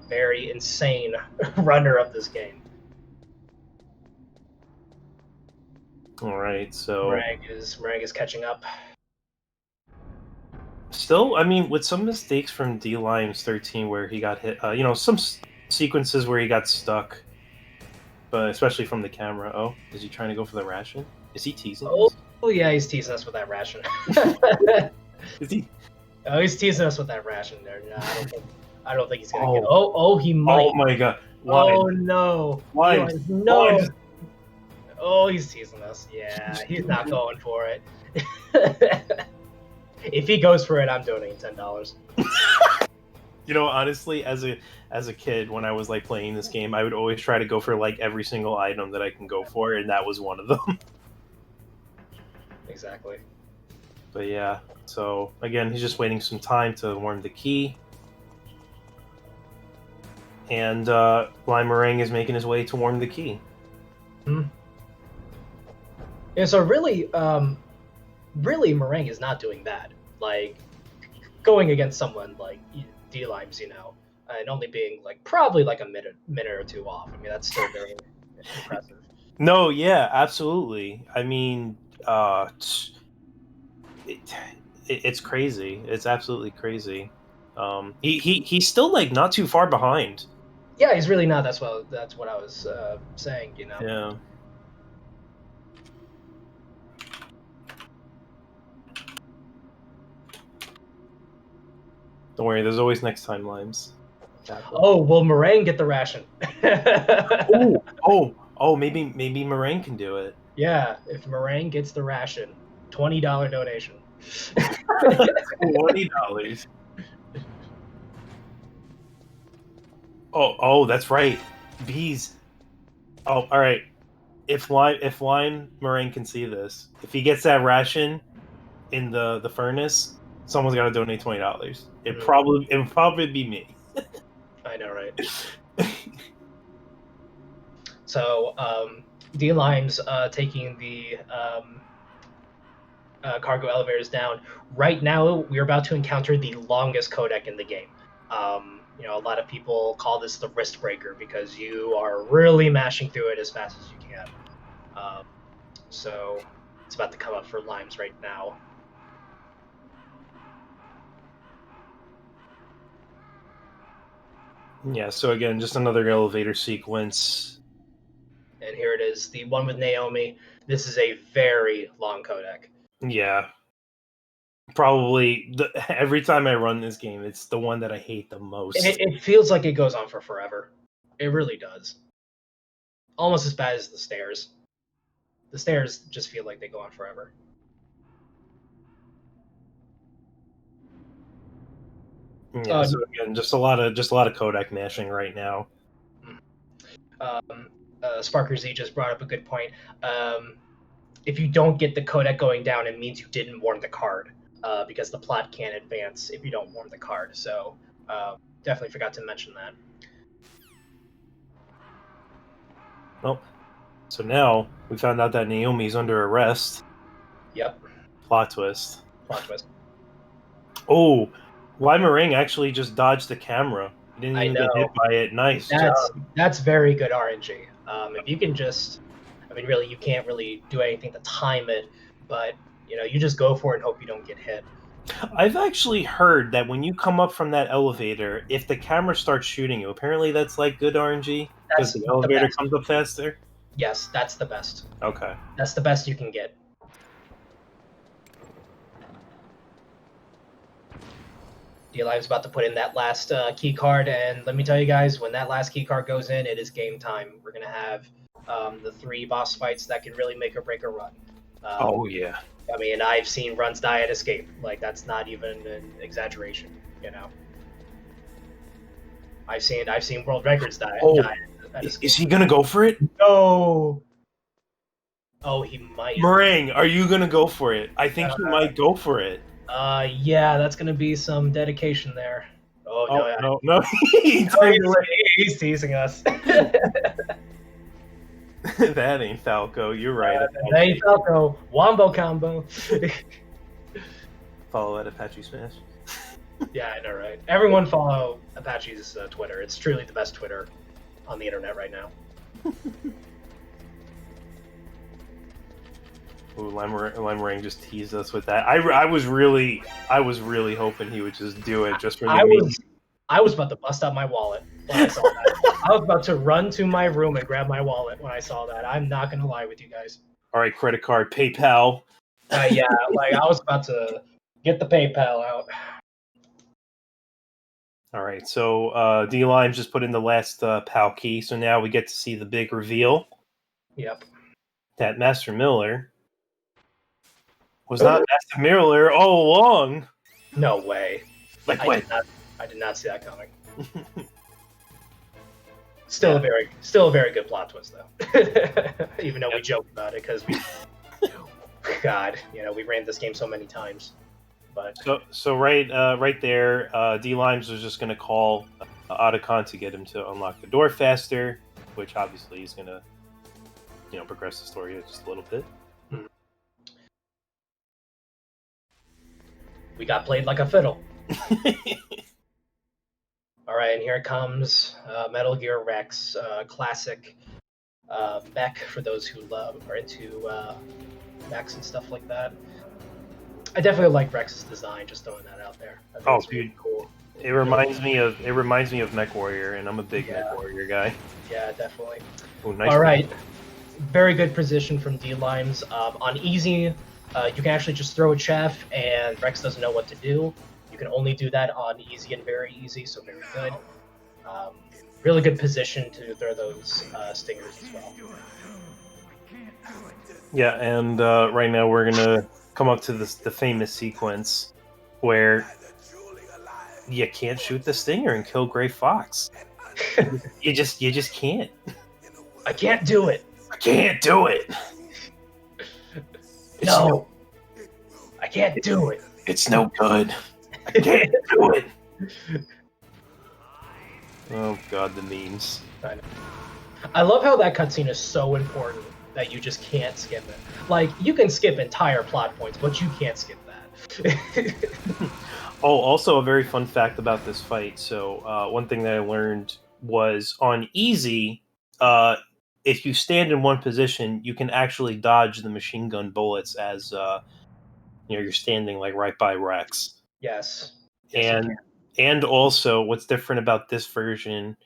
Very insane runner of this game. All right, so Meringue is catching up. Still, I mean, with some mistakes from D-Limes 13 where he got hit, some sequences where he got stuck, but especially from the camera. Oh, is he trying to go for the ration? Is he teasing us? Oh yeah, he's teasing us with that ration. Is he? Oh, he's teasing us with that ration there. No, I don't think he's gonna get. Oh, he might. Oh my god! Oh no! Why? No! Why? Oh, he's teasing us. Yeah, he's not going for it. If he goes for it, I'm donating $10. Honestly, as a kid, when I was like playing this game, I would always try to go for like every single item that I can go for, and that was one of them. Exactly. But yeah, so again, he's just waiting some time to warm the key. And Lime Meringue is making his way to warm the key. Mm-hmm. Yeah, so really, Meringue is not doing bad. Like, going against someone like D-Limes, and only being like probably like a minute or two off. I mean, that's still very impressive. No, yeah, absolutely. I mean, it's crazy. It's absolutely crazy. He's still like not too far behind. Yeah, he's really not. That's what I was saying. Yeah. Don't worry, there's always next time, Limes. Oh, will Meringue get the ration? Maybe Meringue can do it. Yeah, if Meringue gets the ration, $20 donation. $20. Oh, that's right. Bees. Oh, all right. If Lime Meringue can see this, if he gets that ration in the furnace, someone's got to donate $20. It would probably be me. I know, right? So, D-Limes taking the cargo elevators down. Right now, we're about to encounter the longest codec in the game. A lot of people call this the wrist breaker because you are really mashing through it as fast as you can. So it's about to come up for Limes right now. Yeah, so again, just another elevator sequence. And here it is, the one with Naomi. This is a very long codec. Yeah. Probably every time I run this game, it's the one that I hate the most. It feels like it goes on for forever. It really does. Almost as bad as the stairs. The stairs just feel like they go on forever. Yeah, so again, just a lot of codec mashing right now. Sparker Z just brought up a good point. If you don't get the codec going down, it means you didn't warm the card, because the plot can't advance if you don't warm the card. So definitely forgot to mention that. Well, so now we found out that Naomi's under arrest. Yep. Plot twist. Plot twist. Oh, Limerang actually just dodged the camera. He didn't even get hit by it. Nice job. That's very good RNG. If you can just, I mean, really, you can't really do anything to time it, but you know, you just go for it and hope you don't get hit. I've actually heard that when you come up from that elevator, if the camera starts shooting you, apparently that's like good RNG because the elevator comes up faster. Yes, that's the best. Okay. That's the best you can get. D-Live's about to put in that last key card, and let me tell you guys, when that last key card goes in, it is game time. We're going to have the 3 boss fights that can really make or break a run. Oh, yeah. I mean, I've seen runs die at escape. Like, that's not even an exaggeration, you know? I've seen world records die at escape. Is he going to go for it? No! Oh, he might. Meringue, are you going to go for it? I think he might go for it. Yeah, that's gonna be some dedication there. No. He's teasing us. That ain't Falco. You're right. That ain't Falco. Wombo combo. Follow at Apache Smash. Yeah, I know, right? Everyone follow Apache's Twitter. It's truly the best Twitter on the internet right now. Ooh, Limerang just teased us with that. I was really hoping he would just do it just for the I was about to bust out my wallet when I saw that. I was about to run to my room and grab my wallet when I saw that. I'm not gonna lie with you guys. All right, credit card, PayPal. Yeah, like I was about to get the PayPal out. All right, so D-Lime just put in the last PAL key, so now we get to see the big reveal. Yep. That Master Miller was not Master Miller all along. No way. Like what? I did not see that coming. Still a very good plot twist though. Even though we joked about it because God, you know, we ran this game so many times. But so right there, D-Limes was just gonna call Otacon to get him to unlock the door faster, which obviously he's gonna, you know, progress the story just a little bit. We got played like a fiddle. All right, and here it comes, Metal Gear Rex, classic mech for those who are into mechs and stuff like that. I definitely like Rex's design. Just throwing that out there. Oh, dude, really cool. It reminds me of MechWarrior, and I'm a big MechWarrior guy. Yeah, definitely. Ooh, nice. All right, very good position from D-Limes. On easy, you can actually just throw a chef, and Rex doesn't know what to do. You can only do that on easy and very easy, so very good. Really good position to throw those stingers as well. Yeah, and right now we're gonna come up to the famous sequence where you can't shoot the stinger and kill Gray Fox. you just can't. I can't do it. I can't do it. No, I can't do it. It's no good. I can't do it. Oh god, the memes. I love how that cutscene is so important that you just can't skip it. Like, you can skip entire plot points, but you can't skip that. Oh, also a very fun fact about this fight. So one thing that I learned was on easy, if you stand in one position, you can actually dodge the machine gun bullets as you know, you're standing like right by Rex. Yes. And also what's different about this version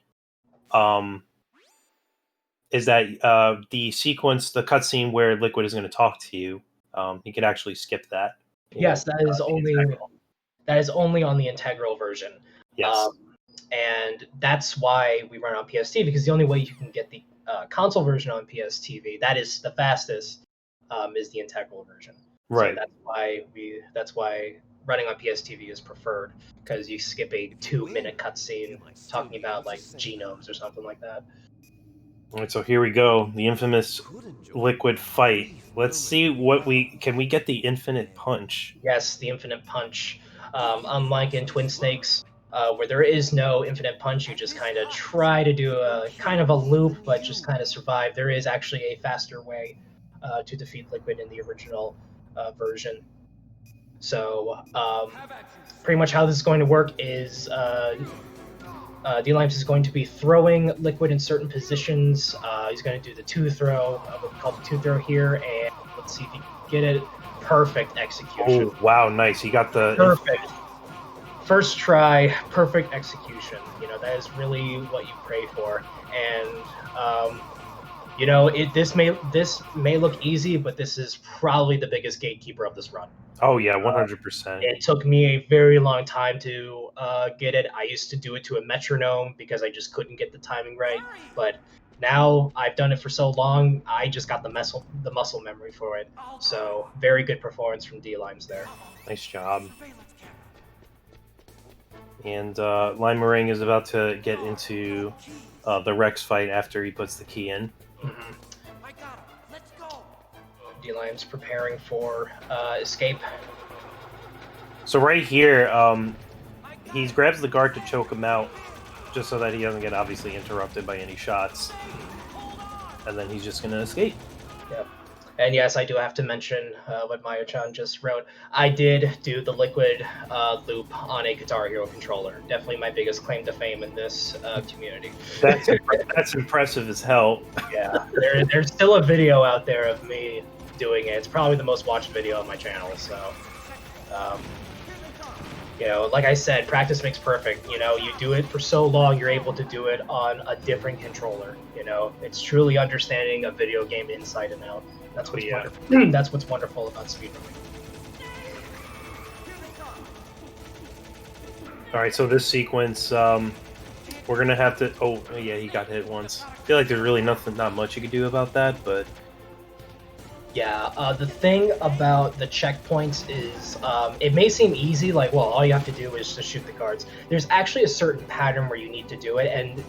is that the sequence, the cutscene where Liquid is going to talk to you, you can actually skip that. Yes, that is only on the integral version. Yes. And that's why we run on PSTV, because the only way you can get the console version on PSTV, that is the fastest, is the integral version. Right. So that's why running on PSTV is preferred, because you skip a 2-minute cutscene talking about like genomes or something like that. All right, so here we go, the infamous Liquid fight. Let's see what can we get the infinite punch? Yes, the infinite punch. Unlike in Twin Snakes, where there is no infinite punch. You just kind of try to do a kind of a loop, but just kind of survive. There is actually a faster way to defeat Liquid in the original version. So pretty much how this is going to work is D-Limes is going to be throwing Liquid in certain positions. He's going to do the two throw, what we call the two throw here, and let's see if he can get it. Perfect execution. Oh, wow, nice. He got the... Perfect. First try, perfect execution. You know, that is really what you pray for. And, you know, this may look easy, but this is probably the biggest gatekeeper of this run. Oh, yeah, 100%. It took me a very long time to get it. I used to do it to a metronome because I just couldn't get the timing right. But now I've done it for so long, I just got the muscle memory for it. So very good performance from D-Limes there. Nice job. And Lime Meringue is about to get into the Rex fight after he puts the key in. Mm-hmm. D-Limes preparing for escape. So right here, he grabs the guard to choke him out, just so that he doesn't get obviously interrupted by any shots. And then he's just going to escape. Yep. And yes, I do have to mention what Mayo-chan just wrote. I did do the Liquid loop on a Guitar Hero controller. Definitely my biggest claim to fame in this community. That's impressive as hell. Yeah, there's still a video out there of me doing it. It's probably the most watched video on my channel. So, you know, like I said, practice makes perfect. You know, you do it for so long, you're able to do it on a different controller. You know, it's truly understanding a video game inside and out. That's what's wonderful. That's what's wonderful about speedrunning. All right, so this sequence, we're gonna have to. Oh, yeah, he got hit once. I feel like there's really not much you could do about that, but yeah, the thing about the checkpoints is it may seem easy, like, well, all you have to do is just shoot the guards. There's actually a certain pattern where you need to do it, and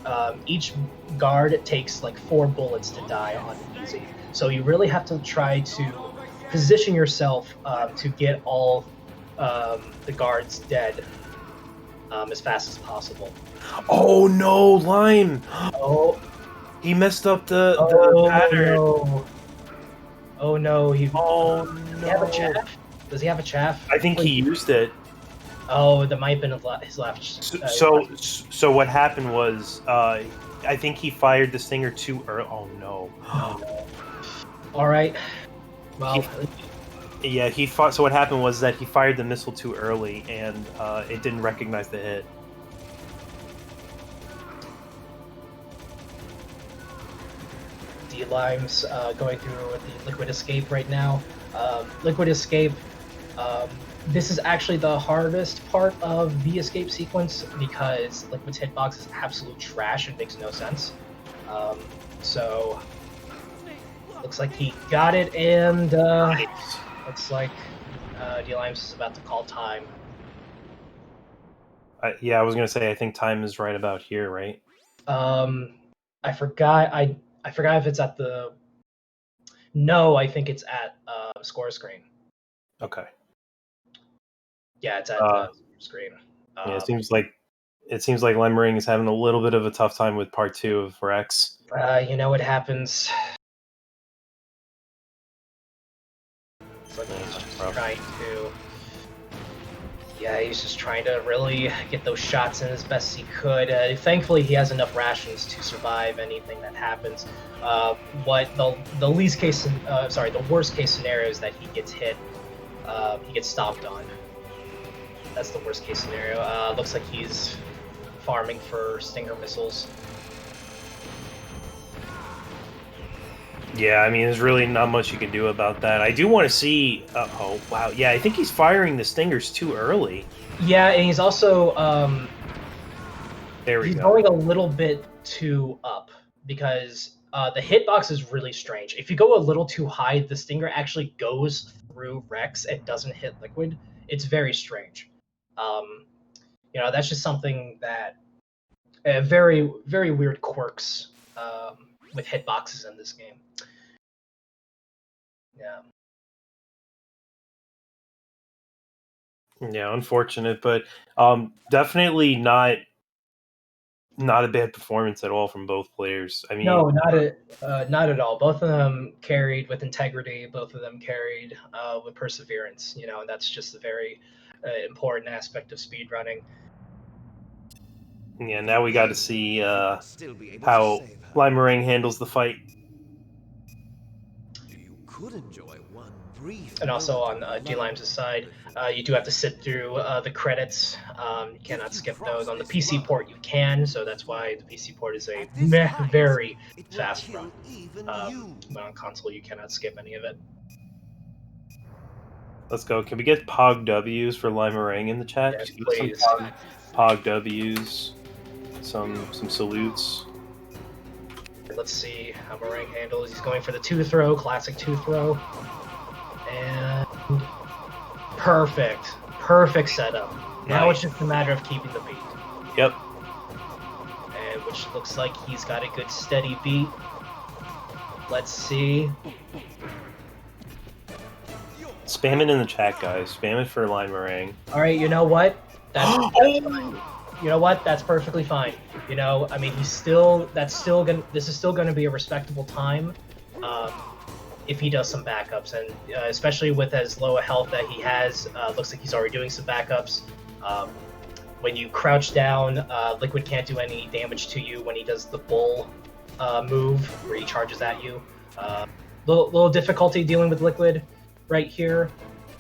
each guard takes like 4 bullets to die on easy. So you really have to try to position yourself to get all the guards dead as fast as possible. Oh no, Lime! Oh, he messed up the pattern. No. Oh no, Oh no. Does he have a chaff? Does he have a chaff? I think he used it. Oh, that might have been his left. So what happened was, I think he fired the stinger too early. Oh no. Oh, no. All right. Well, yeah, he fought. So what happened was that he fired the missile too early, and it didn't recognize the hit. D-Limes going through the Liquid Escape right now. Liquid Escape. This is actually the hardest part of the escape sequence because Liquid's hitbox is absolute trash. It makes no sense. So looks like he got it, and looks like D-Limes is about to call time. Yeah, I was gonna say I think time is right about here, right? I forgot. I forgot if it's at the. No, I think it's at score screen. Okay. Yeah, it's at the screen. Yeah, it seems like Lime Meringue is having a little bit of a tough time with part 2 of Rex. You know what happens. It's like he's just trying to. Yeah, he's just trying to really get those shots in as best he could. Thankfully, he has enough rations to survive anything that happens. What the worst case scenario is that he gets hit. He gets stomped on. That's the worst case scenario. Looks like he's farming for Stinger missiles. Yeah, I mean, there's really not much you can do about that. I do want to see... oh, wow. Yeah, I think he's firing the Stingers too early. Yeah, and he's also... there we go. He's going a little bit too up, because the hitbox is really strange. If you go a little too high, the Stinger actually goes through Rex and doesn't hit Liquid. It's very strange. You know, that's just something that... very, very weird quirks with hitboxes in this game. Yeah. Yeah, unfortunate, but definitely not a bad performance at all from both players. I mean, No, not at all. Both of them carried with integrity. Both of them carried with perseverance. And that's just a very important aspect of speedrunning. yeah, now we got to see how Limerang handles the fight. You could enjoy one brief. And also on D-Limes' side, you do have to sit through the credits. You cannot skip those. On the PC port, you can, so that's why the PC port is a very fast run. But on console, you cannot skip any of it. Let's go. Can we get Pog W's for Limerang in the chat? Yes, please. Some Pog W's, some salutes. Let's see how Meringue handles. He's going for the 2-throw, classic 2-throw. And perfect setup. Now it's just a matter of keeping the beat. Yep. And which looks like he's got a good steady beat. Let's see. Spam it in the chat, guys. Spam it for Limerang. All right, you know what? That's fine. You know what? That's perfectly fine. I mean, this is still gonna be a respectable time. If he does some backups, and especially with as low a health that he has, looks like he's already doing some backups. When you crouch down, Liquid can't do any damage to you when he does the bull move, where he charges at you. Little difficulty dealing with Liquid right here,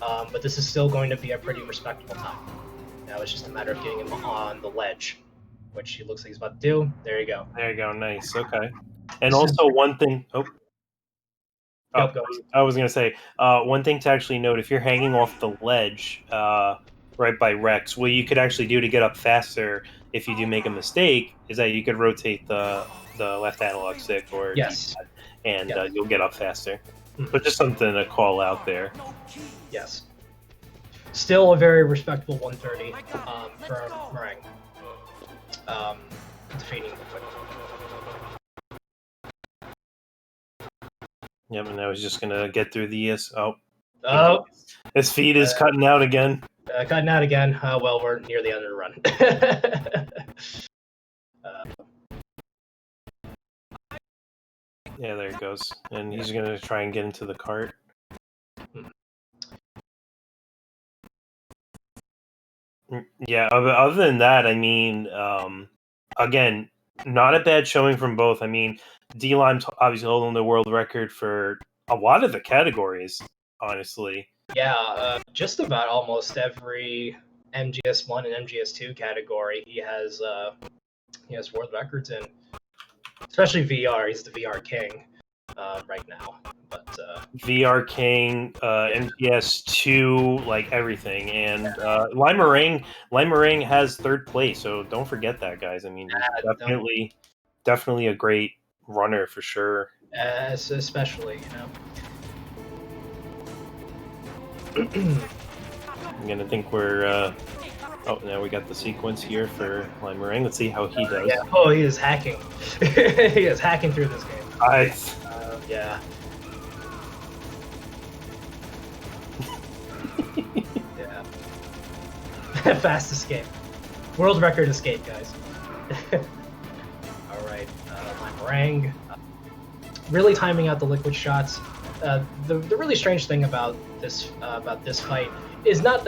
but this is still going to be a pretty respectable time. Now it's just a matter of getting him on the ledge, which he looks like he's about to do. There you go. There you go. Nice. Okay. And also one thing. Go. I was gonna say one thing to actually note: if you're hanging off the ledge right by Rex, what you could actually do to get up faster if you do make a mistake is that you could rotate the left analog stick or yes, and you'll get up faster. Mm-hmm. But just something to call out there. Yes. Still a very respectable 130 for Meringue. Defeating Liquid. Yep, and I was just gonna get through the Oh, his feed is cutting out again. Cutting out again. Well, we're near the end of the run. Yeah, there it goes. And he's gonna try and get into the cart. Yeah, other than that, I mean, again, not a bad showing from both. I mean, D-Lime's obviously holding the world record for a lot of the categories, honestly. Yeah, just about almost every MGS1 and MGS2 category he has world records in. Especially VR, he's the VR king right now. But VR king, MGS2, like everything, and Limerang has third place, so don't forget that, guys. I mean, definitely a great runner for sure. Especially, I'm gonna think we're. Oh, now we got the sequence here for Limerang. Let's see how he does. Yeah. Oh, he is hacking. He is hacking through this game. Yeah. Yeah. Fast escape. World record escape, guys. All right, Limerang. Really timing out the Liquid shots. The really strange thing about this fight is not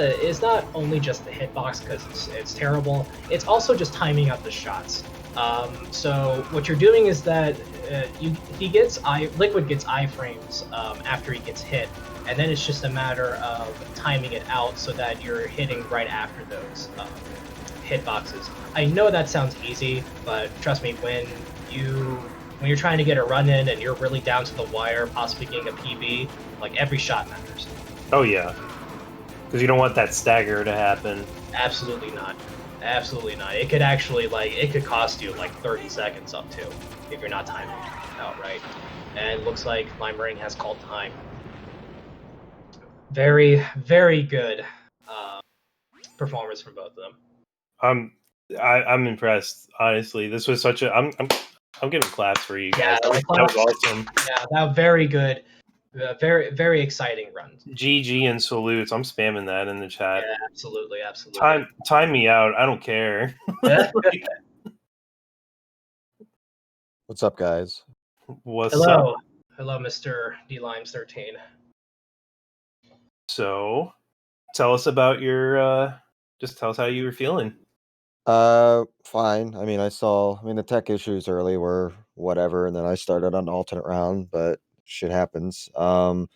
only just the hitbox, because it's terrible. It's also just timing out the shots. So what you're doing is that Liquid gets iframes after he gets hit, and then it's just a matter of timing it out so that you're hitting right after those hitboxes. I know that sounds easy, but trust me, when you're trying to get a run in and you're really down to the wire, possibly getting a PB, like every shot matters. Oh yeah, because you don't want that stagger to happen. Absolutely not. Absolutely not. It could actually it could cost you like 30 seconds up to if you're not timing it out right. And it looks like Limerang has called time. Very, very good performance from both of them. I'm impressed. Honestly, this was such a. I'm giving claps for you guys. Yeah, that was awesome. Yeah, that was very good. Very, very exciting run. GG and salutes. I'm spamming that in the chat. Yeah, absolutely, absolutely. Time me out. I don't care. What's up, guys? What's Hello. up? Hello, Mr. D-Limes13. So, tell us about your. Just tell us how you were feeling. Fine. I mean, the tech issues early were whatever, and then I started on alternate round, but shit happens. I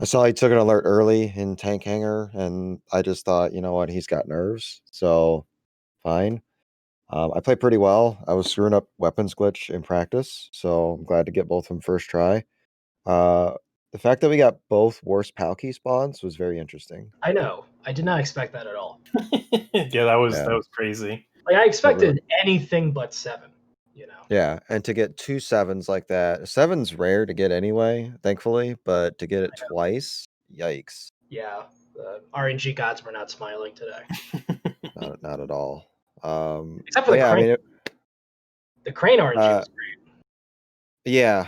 saw he took an alert early in Tank Hanger, and I just thought, you know what, he's got nerves, so fine. I played pretty well. I was screwing up weapons glitch in practice, so I'm glad to get both of them first try. The fact that we got both worst Palkey spawns was very interesting. I know. I did not expect that at all. Yeah, that was crazy. Like, I expected anything but 7, you know? Yeah, and to get 2 7s like that, 7's rare to get anyway, thankfully, but to get it twice, yikes. Yeah, the RNG gods were not smiling today. Not at all. Except for the crane. The crane RNG was great. Yeah,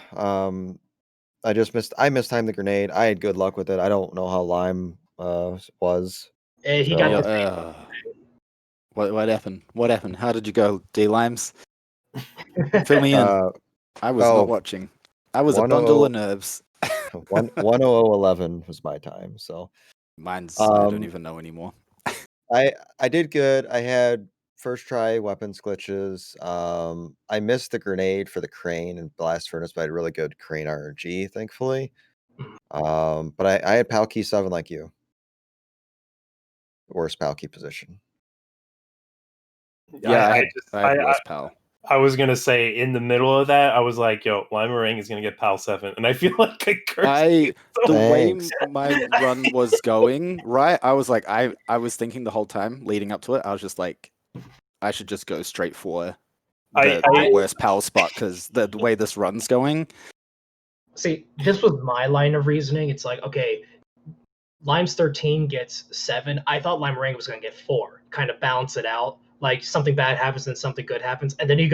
I mistimed the grenade. I had good luck with it. I don't know how Lime was. He got the What happened? What happened? How did you go, D-Limes? Fill me in. I was not watching. I was a bundle of nerves. 10011 was my time, so mine's I don't even know anymore. I did good. I had first try weapons glitches. I missed the grenade for the crane and blast furnace, but I had really good crane RNG, thankfully. But I had Palkey 7 like you. Worst Palkey position. Yeah, I had worst Pal. I was gonna say in the middle of that, I was like, "Yo, Limerang is gonna get Pal 7," and I feel like I cursed. The way my run was going, right? I was like, I was thinking the whole time leading up to it. I was just like, I should just go straight for the worst Pal spot because the way this run's going. See, this was my line of reasoning. It's like, okay, Limes 13 gets 7. I thought Limerang was gonna get 4, kind of balance it out. Like something bad happens and something good happens, and then you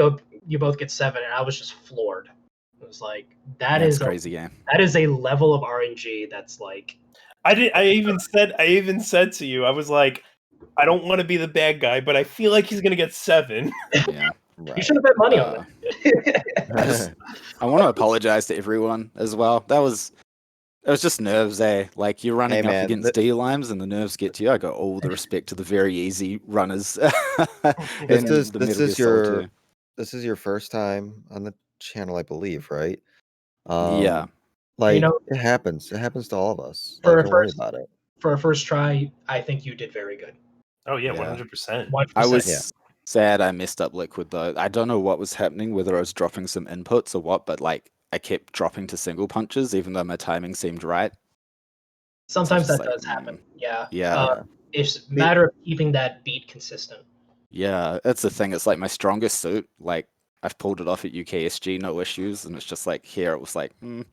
both get 7, and I was just floored. It was like that's crazy game. That is a level of RNG that's like. I even said to you, I was like, I don't want to be the bad guy, but I feel like he's gonna get 7. Yeah, right. You should have bet money on it. I want to apologize to everyone as well. It was just nerves, eh? Like you're running up against D-Limes and the nerves get to you. I got all the respect to the very easy runners. This is your first time on the channel, I believe, right? Yeah. Like it happens. It happens to all of us. Don't worry about it. For a first try, I think you did very good. Oh yeah, 100%. I was sad I messed up Liquid though. I don't know what was happening, whether I was dropping some inputs or what, but like I kept dropping to single punches, even though my timing seemed right. Sometimes that does happen. Yeah. Yeah. It's a matter of keeping that beat consistent. Yeah, that's the thing. It's like my strongest suit. Like I've pulled it off at UKSG, no issues, and it's just like here it was like. Well,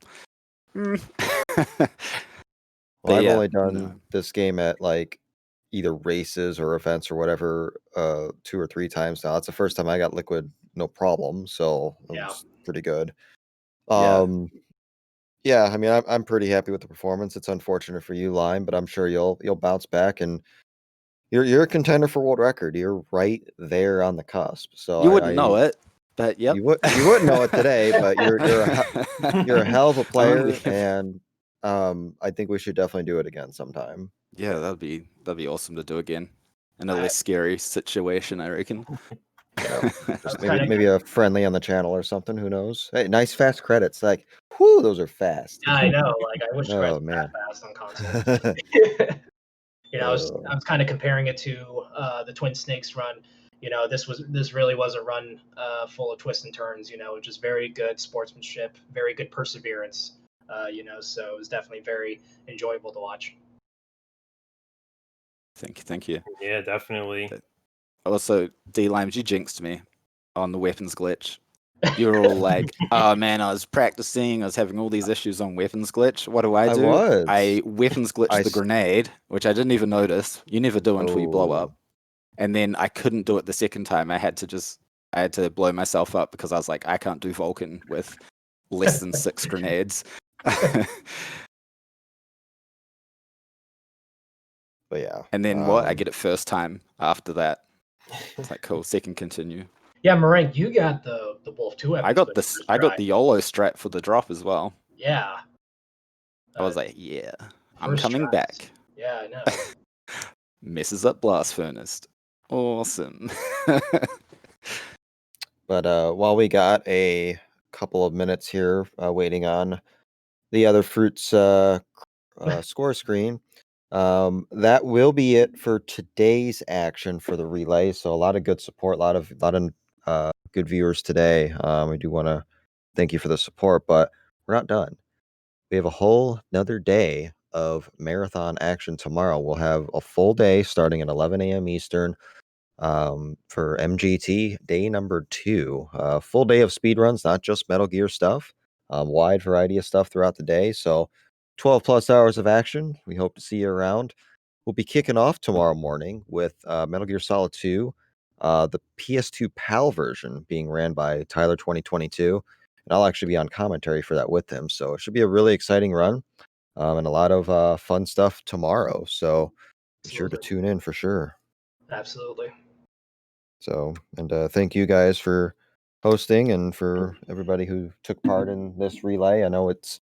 I've only done this game at like either races or events or whatever 2 or 3 times now. That's the first time I got Liquid no problem, so it was pretty good. Yeah, I mean, I'm pretty happy with the performance. It's unfortunate for you, Lime, but I'm sure you'll bounce back, and you're a contender for world record. You're right there on the cusp. So you wouldn't know it, but you wouldn't know it today. But you're a hell of a player, and I think we should definitely do it again sometime. Yeah, that'd be awesome to do again in a less scary situation, I reckon. Yeah. maybe a friendly on the channel or something. Who knows? Hey, nice fast credits. Like, whoo, those are fast. Yeah, I know. Like, I wish credits were that fast on console. You know, I was kind of comparing it to the Twin Snakes run. You know, this really was a run full of twists and turns. You know, just very good sportsmanship, very good perseverance. You know, so it was definitely very enjoyable to watch. Thank you. Yeah, definitely. Also, D-Limes, you jinxed me on the weapons glitch. You were all like, oh man, I was practicing, I was having all these issues on weapons glitch. What do? I weapons glitched the grenade, which I didn't even notice. You never do until you blow up. And then I couldn't do it the second time. I had to blow myself up because I was like, I can't do Vulcan with less than 6 grenades. But yeah. And then what? I get it first time after that. It's like, cool, second continue. Yeah, Meringue, you got the Wolf 2 weapons. I got the YOLO strat for the drop as well. Yeah. I was like, yeah, I'm coming back. Yeah, I know. Messes up Blast Furnace. Awesome. But while we got a couple of minutes here waiting on the other Fruits score screen, that will be it for today's action for the relay. So a lot of good support, a lot of good viewers today. I do want to thank you for the support, but we're not done. We have a whole another day of marathon action tomorrow. We'll have a full day starting at 11 a.m. Eastern for MGT day number 2. Full day of speedruns, not just Metal Gear stuff. Wide variety of stuff throughout the day. So 12 plus hours of action. We hope to see you around. We'll be kicking off tomorrow morning with Metal Gear Solid 2, the PS2 PAL version being ran by Tyler 2022. And I'll actually be on commentary for that with him. So it should be a really exciting run and a lot of fun stuff tomorrow. So be sure to tune in for sure. Absolutely. So, and thank you guys for hosting and for everybody who took part in this relay. I know it's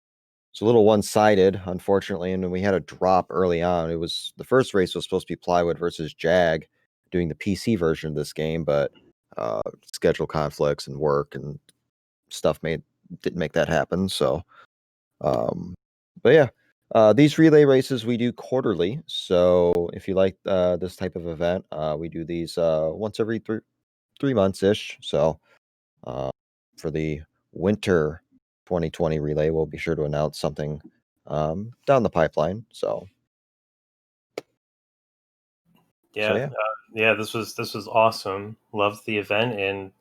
a little one-sided, unfortunately, and we had a drop early on. It was the first race was supposed to be Plywood versus Jag, doing the PC version of this game, but schedule conflicts and work and stuff didn't make that happen. So, but yeah, these relay races we do quarterly. So if you like this type of event, we do these once every 3 months ish. So for the winter 2020 relay, we'll be sure to announce something down the pipeline. So yeah, this was awesome. Loved the event, and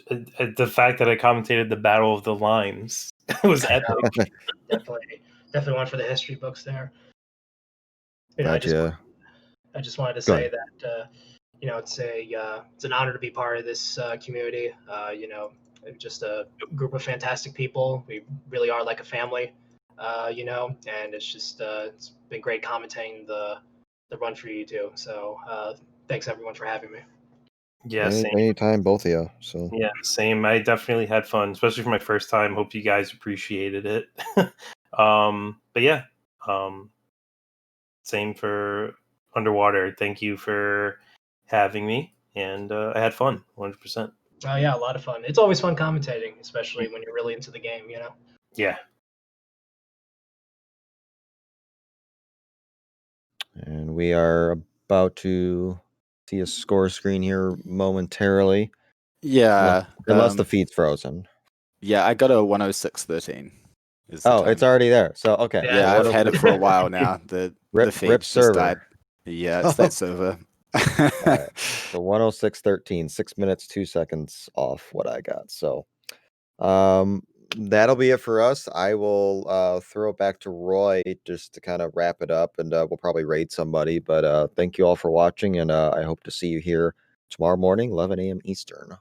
the fact that I commentated the Battle of the Limes was epic. Definitely one for the history books there. I just wanted to say that it's an honor to be part of this community. Just a group of fantastic people. We really are like a family, and it's been great commentating the run for you too. So thanks everyone for having me. Yeah, anytime, both of you. So yeah, same. I definitely had fun, especially for my first time. Hope you guys appreciated it. But yeah, same for Underwater. Thank you for having me, and I had fun, 100%. Oh yeah, a lot of fun. It's always fun commentating, especially when you're really into the game, Yeah. And we are about to see a score screen here momentarily. Yeah. Unless the feed's frozen. Yeah, I got a 106.13. It's already there. So okay. Yeah, I've had it for a while now. The feed just died. Yeah, it's that server. Right. So 106.13, 6 minutes, 2 seconds off what I got. So that'll be it for us. I will throw it back to Roy just to kind of wrap it up, and we'll probably raid somebody. But thank you all for watching, and I hope to see you here tomorrow morning, 11 a.m. Eastern.